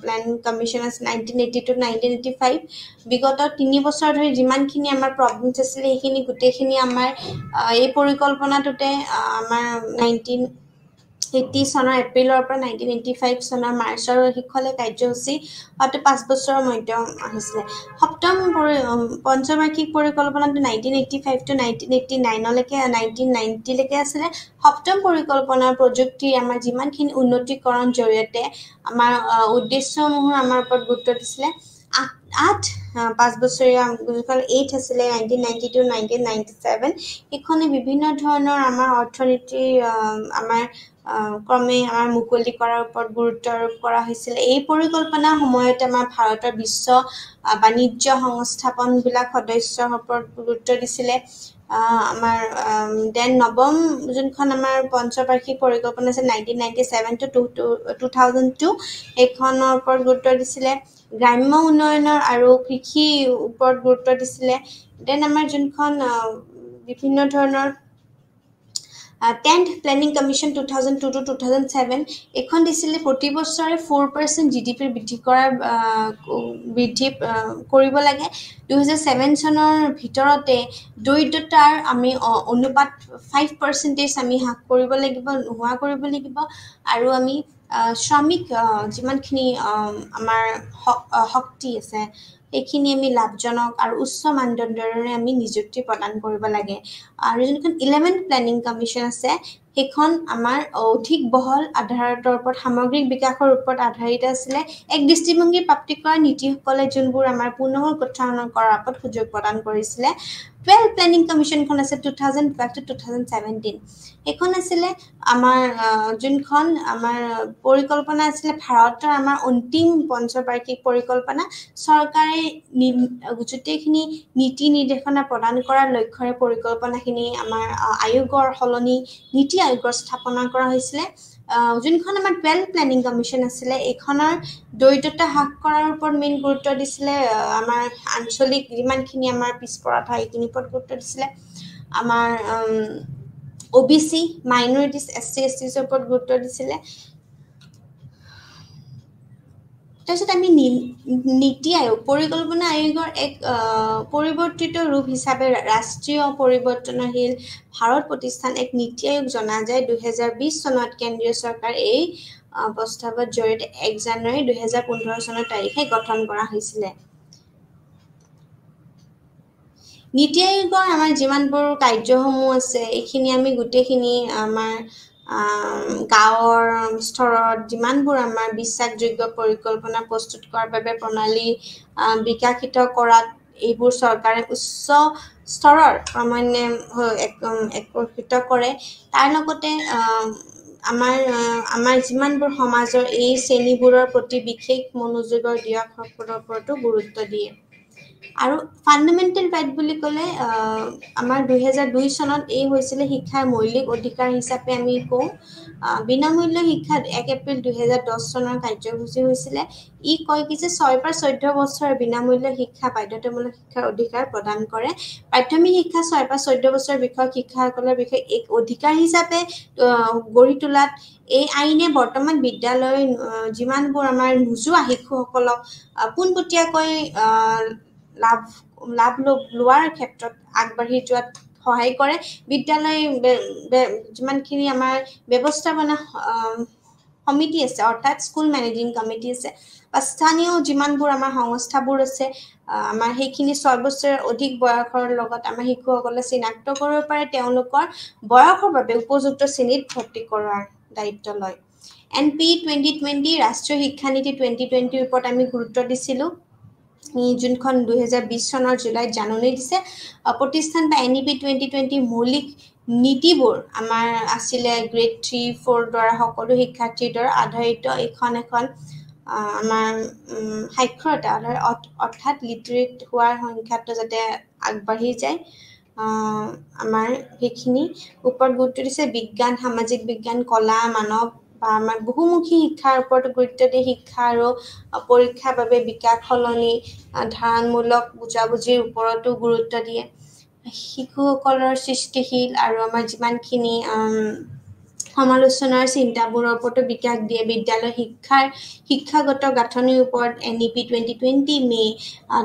প্ল্যানিং কমিশন আছে 1980 to 1985 বিগত 3 বছৰ ধৰি যিমানখিনি আমাৰ প্ৰবলেমছ আছিল এইখিনি গুটেখিনি আমাৰ এই পৰিকল্পনাটোতে আমাৰ 1980 চনৰ এপ্ৰিলৰ পৰা 1985 চনৰ মাৰ্চৰ শিক্ষালৈ কাৰ্যসূচী হয়তো 5 বছৰৰ মধ্য আহিছিলে সপ্তম পঞ্চবাৰ্ষিক পৰিকল্পনাটো 1985 to 1989 লৈকে 1990 লৈকে আছিল সপ্তম পৰিকল্পনাৰ প্ৰযুক্তি আমাৰ যিমানখিনি উন্নতিকৰণ জৰিয়তে আমাৰ উদ্দেশ্যসমূহ আমাৰ ওপৰত গুৰুত্ব দিছিলে 5 বছৰীয়া 8 আছিলে 1990 to 1997 এখনে বিভিন্ন ধৰণৰ আমাৰ অৰ্থনীতি আমাৰ ক্ৰমে আমাৰ মুকলি কৰাৰ ওপৰত গুৰুত্ব আৰোপ কৰা হৈছিল এই পৰিকল্পনাৰ সময়ত আমাৰ ভাৰতৰ বিশ্ব বাণিজ্য সংস্থাপনবিলাক সদস্যৰ ওপৰত গুৰুত্ব দিছিলে আমাৰ দেন নৱম যোনখন আমাৰ পঞ্চবাৰ্ষিক পৰিকল্পনা আছে 1997 to 2002 এখনৰ ওপৰত গুৰুত্ব দিছিলে গ্ৰাম্য উন্নয়নৰ আৰু কৃষি ওপৰত গুৰুত্ব দিছিলে দেন আমাৰ যোনখন বিভিন্ন ধৰণৰ 10th প্ল্যানিং কমিশন 2002 to 2007 এখন দিছিলে প্ৰতি বছৰে 4% জিডিপি বৃদ্ধি কৰিব লাগে 2007 চনৰ ভিতৰতে দৰিদ্ৰতাৰ আমি অনুপাত 5% আমি হ্ৰাস কৰিব লাগিব নোহোৱা কৰিব লাগিব আৰু আমি শ্ৰমিক যিমানখিনি আমাৰ শক্তি আছে এইখিনি আমি লাভজনক আৰু উচ্চ মানদণ্ডৰে আমি নিযুক্তি প্ৰদান কৰিব লাগে আৰু যোনখন 11th প্ল্যানিং কমিশন আছে সেইখন আমাৰ অধিক বহল আধাৰৰ ওপৰত সামগ্ৰিক বিকাশৰ ওপৰত আধাৰিত আছিল এক দৃষ্টিভংগী প্ৰাপ্তি কৰা নীতিসকলে যোনবোৰ আমাৰ পুনৰ গঠন কৰাৰ ওপৰত সুযোগ প্ৰদান কৰিছিল 12 প্ল্যানিং কমিশনখন আছে 2012 to 2017 এখন আছিলে আমাৰ যোনখন আমাৰ পৰিকল্পনা আছিলে ভাৰতৰ আমাৰ অন্তিম পঞ্চবাৰ্ষিক পৰিকল্পনা চৰকাৰে গোটেইখিনি নীতি নিৰ্দেশনা প্ৰদান কৰাৰ লক্ষ্যৰে পৰিকল্পনাখিনি আমাৰ আয়োগৰ হলনি নীতি আয়োগৰ স্থাপনা কৰা হৈছিলে যোনখন আমাৰ 12 প্ল্যানিং কমিশন আছিলে এখনৰ দৰিদ্ৰতা হ্ৰাস কৰাৰ ওপৰত মেইন গুৰুত্ব দিছিলে আমাৰ আঞ্চলিক যিমানখিনি আমাৰ পিছপৰা ঠাই এইখিনি ওপৰত গুৰুত্ব দিছিলে আমাৰ OBC মাইনৰিটিজ SC STs ওপৰত গুৰুত্ব দিছিলে তাৰপিছত আমি নীতি আয়োগ পৰিকল্পনা আয়োগৰ এক পৰিৱৰ্তিত ৰূপ হিচাপে ৰাষ্ট্ৰীয় পৰিৱৰ্তনশীল ভাৰত প্ৰতিষ্ঠান এক নীতি আয়োগ জনা যায় 2020 চনত কেন্দ্ৰীয় চৰকাৰ এই প্ৰস্তাৱৰ জৰিয়তে 1 জানুৱাৰী 2015 চনৰ তাৰিখে গঠন কৰা হৈছিলে নীতি আয়োগৰ আমাৰ যিমানবোৰ কাৰ্যসমূহ আছে এইখিনি আমি গোটেইখিনি আমাৰ গাঁৱৰ স্তৰত যিমানবোৰ আমাৰ বিশ্বাসযোগ্য পৰিকল্পনা প্ৰস্তুত কৰাৰ বাবে প্ৰণালী বিকাশিত কৰাত এইবোৰ চৰকাৰে উচ্চ স্তৰৰ মানে একত্ৰিত কৰে তাৰ লগতে আমাৰ যিমানবোৰ সমাজৰ এই শ্ৰেণীবোৰৰ প্ৰতি বিশেষ মনোযোগৰ দিয়াৰ ওপৰতো গুৰুত্ব দিয়ে আৰু ফান্ডামেন্টাল ৰাইট বুলি ক'লে আমাৰ 2002 চনত এই হৈছিলে শিক্ষাৰ মৌলিক অধিকাৰ হিচাপে আমি কওঁ বিনামূল্য শিক্ষা 1 এপ্ৰিল 2010 চনৰ কাৰ্যসূচী হৈছিলে ই কয় কি যে 6 পৰা 14 বছৰৰ বিনামূল্য শিক্ষা বাধ্যতামূলক শিক্ষাৰ অধিকাৰ প্ৰদান কৰে প্ৰাথমিক শিক্ষা 6 পৰা 14 বছৰৰ বিষয়ক শিক্ষাসকলৰ বিষয়ে এক অধিকাৰ হিচাপে গঢ়ি তোলাত এই আইনে বৰ্তমান বিদ্যালয় যিমানবোৰ আমাৰ নোযোৱা শিশুসকলক পোনপটীয়াকৈ লাভ লোৱাৰ ক্ষেত্ৰত আগবাঢ়ি যোৱাত সহায় কৰে বিদ্যালয় যিমানখিনি আমাৰ ব্যৱস্থাপনা সমিতি আছে অৰ্থাৎ স্কুল মেনেজিং কমিটি আছে বা স্থানীয় যিমানবোৰ আমাৰ সংস্থাবোৰ আছে আমাৰ সেইখিনি 6 বছৰৰ অধিক বয়সৰ লগত আমাৰ শিশুসকলে চিনাক্ত কৰিব পাৰে তেওঁলোকৰ বয়সৰ বাবে উপযুক্ত শ্ৰেণীত ভৰ্তি কৰাৰ দায়িত্ব লয় NP 2020 ৰাষ্ট্ৰীয় শিক্ষা নীতি 2020 ওপৰত আমি গুৰুত্ব দিছিলোঁ যোনখন 2020 চনৰ জুলাইত জাননী দিছে প্ৰতিষ্ঠান বা NEP 2020 মৌলিক নীতিবোৰ আমাৰ আছিলে গ্ৰেড 3 4 দ্বাৰা সকলো শিক্ষাৰ্থীৰ দ্বাৰা আধাৰিত এখন আমাৰ সাক্ষৰতা অৰ্থাৎ লিটাৰেট হোৱাৰ সংখ্যাটো যাতে আগবাঢ়ি যায় আমাৰ সেইখিনি ওপৰত গুৰুত্ব দিছে বিজ্ঞান সামাজিক বিজ্ঞান কলা মানৱ বা আমাৰ বহুমুখী শিক্ষাৰ ওপৰত গুৰুত্ব দিয়ে শিক্ষা আৰু পৰীক্ষাৰ বাবে বিকাশ সলনি ধাৰণমূলক বুজাবুজিৰ ওপৰতো গুৰুত্ব দিয়ে শিশুসকলৰ সৃষ্টিশীল আৰু আমাৰ যিমানখিনি সমালোচনাৰ চিন্তাবোৰৰ ওপৰতো বিকাশ দিয়ে বিদ্যালয় শিক্ষাগত গাঁথনিৰ ওপৰত NEP 2020 মে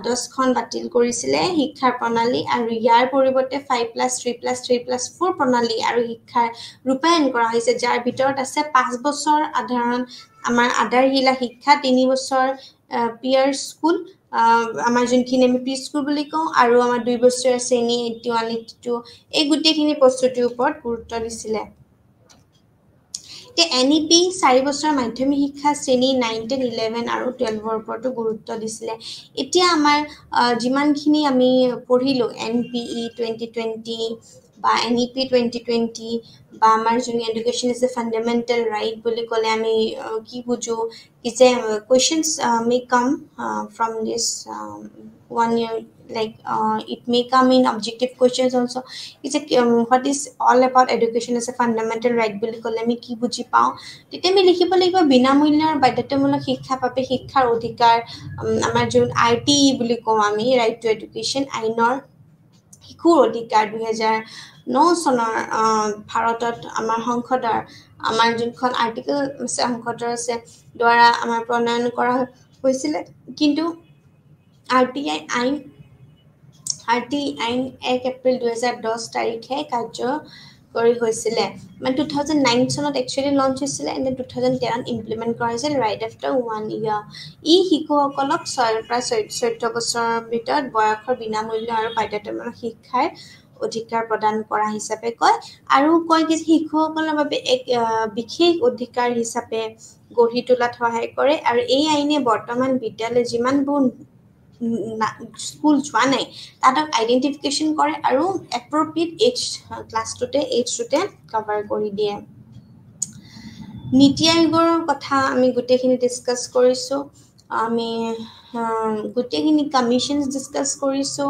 10খন বাতিল কৰিছিলে শিক্ষাৰ প্ৰণালী আৰু ইয়াৰ পৰিৱৰ্তে 5+3+3+4 প্ৰণালী আৰু শিক্ষাৰ ৰূপায়ণ কৰা হৈছে যাৰ ভিতৰত আছে 5 বছৰ আমাৰ আধাৰশিলা শিক্ষা 3 বছৰ পিয়াৰ স্কুল আমাৰ যোনখিনি আমি প্ৰি স্কুল বুলি কওঁ আৰু আমাৰ 2 বছৰীয়া শ্ৰেণী 81 82 এই গোটেইখিনি প্ৰস্তুতিৰ ওপৰত গুৰুত্ব দিছিলে NEP 4 বছৰ মাধ্যমিক শিক্ষা শ্ৰেণী 9 10 11 আৰু 12 ওপৰতো গুৰুত্ব দিছিলে এতিয়া আমাৰ যিমানখিনি আমি পঢ়িলো NPE 2020 বা NEP 2020 বা আমাৰ যোন education is a fundamental right বুলি ক'লে আমি কি বুজো কি যে questions may come from this 1 year like it may come in objective questions also is what is all about education as a fundamental right বুলি ক'লে আমি কি বুজি পাওঁ তেতিয়া আমি লিখিব লাগিব বিনামূল্যৰ বাধ্যতামূলক শিক্ষা বাবে শিক্ষাৰ অধিকাৰ আমাৰ যোন RTE বুলি কওঁ আমি ৰাইট টু এডুকেশ্যন আইনৰ শিশুৰ অধিকাৰ 2009 চনৰ ভাৰতত আমাৰ সংসদৰ আমাৰ যোনখন আৰ্টিকেল সংসদৰ আছে দ্বাৰা আমাৰ প্ৰণয়ন কৰা হৈছিল কিন্তু RTE আইন 1 এপ্ৰিল 2010 তাৰিখে কাৰ্যকৰী হৈছিলে মানে 2009 চনত একচুয়ালি লঞ্চ হৈছিলে এণ্ড 2010 ইমপ্লিমেন্ট কৰা হৈছিল ৰাইট আফটাৰ 1 ইয়াৰ ই শিশুসকলক 6 পৰা 14 বছৰৰ ভিতৰত বয়সৰ বিনামূল্য আৰু বাধ্যতামূলক শিক্ষাৰ অধিকাৰ প্ৰদান কৰা হিচাপে কয় আৰু কয় যে শিশুসকলৰ বাবে এক বিশেষ অধিকাৰ হিচাপে গঢ়ি তোলাত সহায় কৰে আৰু এই আইনে বৰ্তমান বিদ্যালয় যিমানবোৰ স্কুল যোৱা নাই তাহাঁতক আইডেণ্টিফিকেশ্যন কৰে আৰু এপ্ৰপ্ৰিয়েট এজটোতে কভাৰ কৰি দিয়ে নীতি আয়োগৰ কথা আমি গোটেইখিনি ডিছকাছ কৰিছোঁ আমি গোটেইখিনি কমিশ্যনছ ডিছকাছ কৰিছোঁ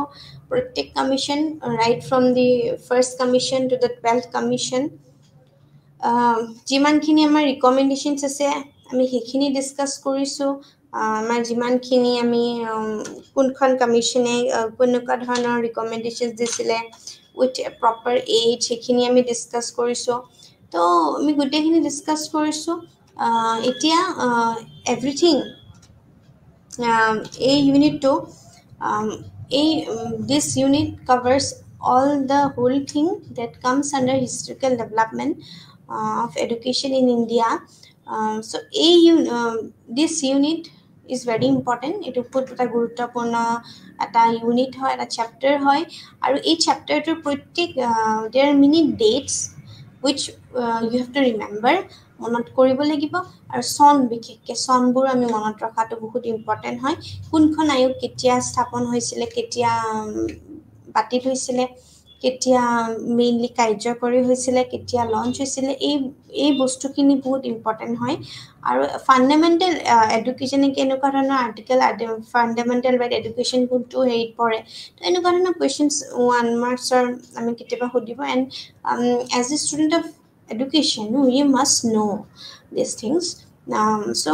প্ৰত্যেক commission right from the first commission to the 12th commission যিমানখিনি আমাৰ ৰিকমেণ্ডেশ্যনছ আছে আমি সেইখিনি ডিছকাছ কৰিছোঁ আমাৰ যিমানখিনি আমি কোনখন কমিশ্যনে কেনেকুৱা ধৰণৰ ৰিকমেণ্ডেশ্যনছ দিছিলে উইথ প্ৰপাৰ এজ সেইখিনি আমি ডিছকাছ কৰিছোঁ তো আমি গোটেইখিনি ডিছকাছ কৰিছোঁ এতিয়া এভৰিথিং এই ইউনিটটো this unit covers all the whole thing that comes under historical development of education in India so this unit is very important etu বহুত এটা গুৰুত্বপূৰ্ণ এটা ইউনিট হয় এটা চেপ্টাৰ হয় আৰু এই চেপ্টাৰটোৰ প্ৰত্যেক there are many dates which you have to remember মনত কৰিব লাগিব আৰু সন বিশেষকৈ সনবোৰ আমি মনত ৰখাটো বহুত ইম্পৰ্টেণ্ট হয় কোনখন আয়োগ কেতিয়া স্থাপন হৈছিলে কেতিয়া বাতিল হৈছিলে কেতিয়া মেইনলি কাৰ্যকৰী হৈছিলে কেতিয়া লঞ্চ হৈছিলে এই বস্তুখিনি বহুত ইম্পৰ্টেণ্ট হয় আৰু ফাণ্ডামেণ্টেল এডুকেশ্যনে কেনেকুৱা ধৰণৰ আৰ্টিকেল ফাণ্ডামেণ্টেল ৰাইট এডুকেশ্যন কোনটো হেৰিত পৰে তো এনেকুৱা ধৰণৰ কুৱেশ্যনছ 1 মাৰ্কছৰ আমি কেতিয়াবা সুধিব and as a student of education you must know these things so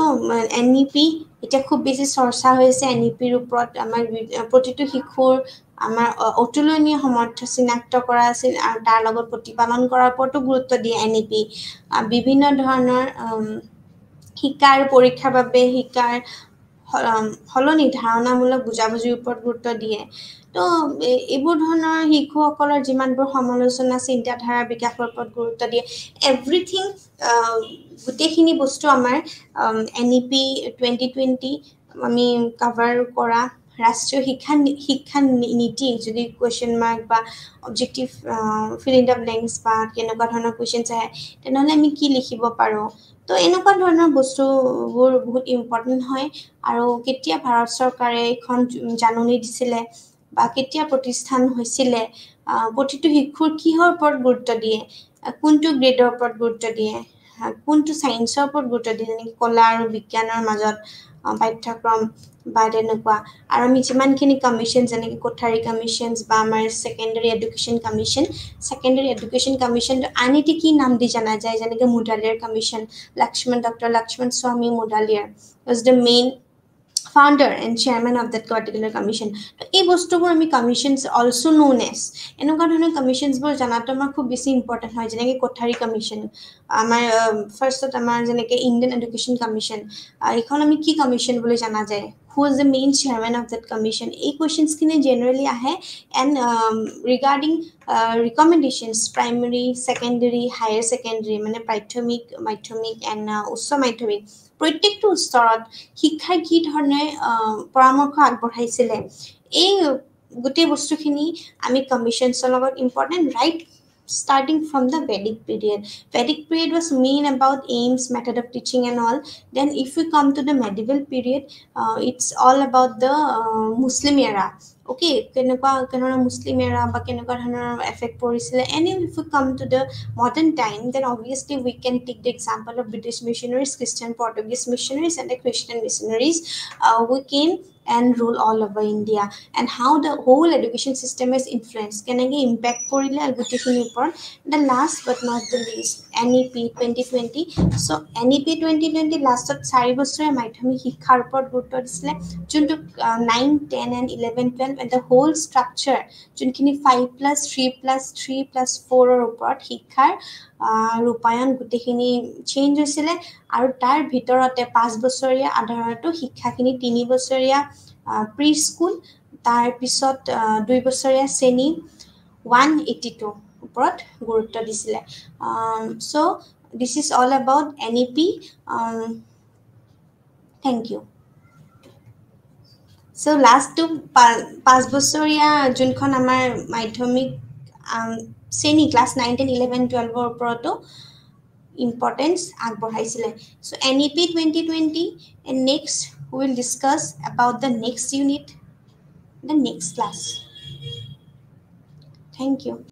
NEP এটা খুব বেছি চৰ্চা হৈছে NEPৰ ওপৰত আমাৰ প্ৰতিটো শিশুৰ আমাৰ অতুলনীয় সামৰ্থ্য চিনাক্ত কৰা আছিল আৰু তাৰ লগত প্ৰতিপালন কৰাৰ ওপৰতো গুৰুত্ব দিয়ে NEP বিভিন্ন ধৰণৰ শিকাৰ পৰীক্ষাৰ বাবে শিকাৰ হলনি ধাৰণামূলক বুজাবুজিৰ ওপৰত গুৰুত্ব দিয়ে তো এইবোৰ ধৰণৰ শিশুসকলৰ যিমানবোৰ সমালোচনা চিন্তাধাৰা বিকাশৰ ওপৰত গুৰুত্ব দিয়ে এভৰিথিং গোটেইখিনি বস্তু আমাৰ NEP 2020 আমি কভাৰ কৰা ৰাষ্ট্ৰীয় শিক্ষা নীতি যদি কুৱেশ্যন মাৰ্ক বা objective fill in the blanks বা কেনেকুৱা ধৰণৰ কুৱেশ্যনছ আহে তেনেহ'লে আমি কি লিখিব পাৰোঁ তো এনেকুৱা ধৰণৰ বস্তুবোৰ বহুত ইম্পৰ্টেণ্ট হয় আৰু কেতিয়া ভাৰত চৰকাৰে এখন জাননী দিছিলে বা কেতিয়া প্ৰতিষ্ঠান হৈছিলে প্ৰতিটো শিশুৰ কিহৰ ওপৰত গুৰুত্ব দিয়ে কোনটো গ্ৰেডৰ ওপৰত গুৰুত্ব দিয়ে কোনটো ছায়েন্সৰ ওপৰত গুৰুত্ব দিয়ে যেনেকৈ কলা আৰু বিজ্ঞানৰ মাজত পাঠ্যক্ৰম বা তেনেকুৱা আৰু আমি যিমানখিনি কমিশ্যন যেনেকৈ কোঠাৰী কমিশ্যনছ বা আমাৰ ছেকেণ্ডেৰী এডুকেশ্যন কমিশ্যনটো আন এটি কি নাম দি জনা যায় যেনেকৈ মুডালিয়াৰ কমিশ্যন ডক্টৰ লক্ষ্মণ স্বামী Mudaliar was the main founder and chairman of that particular commission তো এই বস্তুবোৰ আমি commissions also known as এনেকুৱা ধৰণৰ commissionsবোৰ জানাটো আমাৰ খুব বেছি ইম্পৰ্টেণ্ট হয় যেনেকৈ কোঠাৰী কমিশ্যন আমাৰ ফাৰ্ষ্টত আমাৰ যেনেকৈ ইণ্ডিয়ান এডুকেশ্যন কমিশ্যন এইখন আমি কি কমিশ্যন বুলি জনা যায় who is the main chairman of that commission এই কুৱেশ্যনছখিনি জেনেৰেলি আহে and regarding recommendations primary secondary higher secondary মানে প্ৰাথমিক মাধ্যমিক and উচ্চ মাধ্যমিক প্ৰত্যেকটো স্তৰত শিক্ষাৰ কি ধৰণে পৰামৰ্শ আগবঢ়াইছিলে এই গোটেই বস্তুখিনি আমি কমিশ্যনছৰ লগত important right starting from the Vedic period was main about aims method of teaching and all then if we come to the medieval period it's all about the Muslim era okay kenokwa Muslim era ba kenokwa dhৰণৰ effect পৰিছিলে and if we come to the modern time then obviously we can take the example of British missionaries Christian Portuguese missionaries and the Christian missionaries who came and rule all over India and how the whole education system is influenced kenage impact korile agutechini upor the last but not the least NEP 2020 so NEP 2020 last ot 4 bochore madhyamik shiক্ষাৰ ওপৰত গুৰুত্ব দিছিলে যোনটো 9 10 and 11 12 and the whole structure যোনখিনি 5+3+3+4 ৰ ওপৰত শিক্ষাৰ ৰূপায়ণ গোটেইখিনি চেঞ্জ হৈছিলে আৰু তাৰ ভিতৰতে 5 বছৰীয়া আধাৰতো শিক্ষাখিনি 3 বছৰীয়া প্ৰি স্কুল তাৰ পিছত 2 বছৰীয়া শ্ৰেণী 182 ওপৰত গুৰুত্ব দিছিলে so this is all about NEP thank you so last to 5 বছৰীয়া যোনখন আমাৰ মাধ্যমিক শ্ৰেণী ক্লাছ 9 10 11 12 ৰ ওপৰতো importance আগবঢ়াইছিলে so NEP 2020 and next we will discuss about the next unit the next class. Thank you.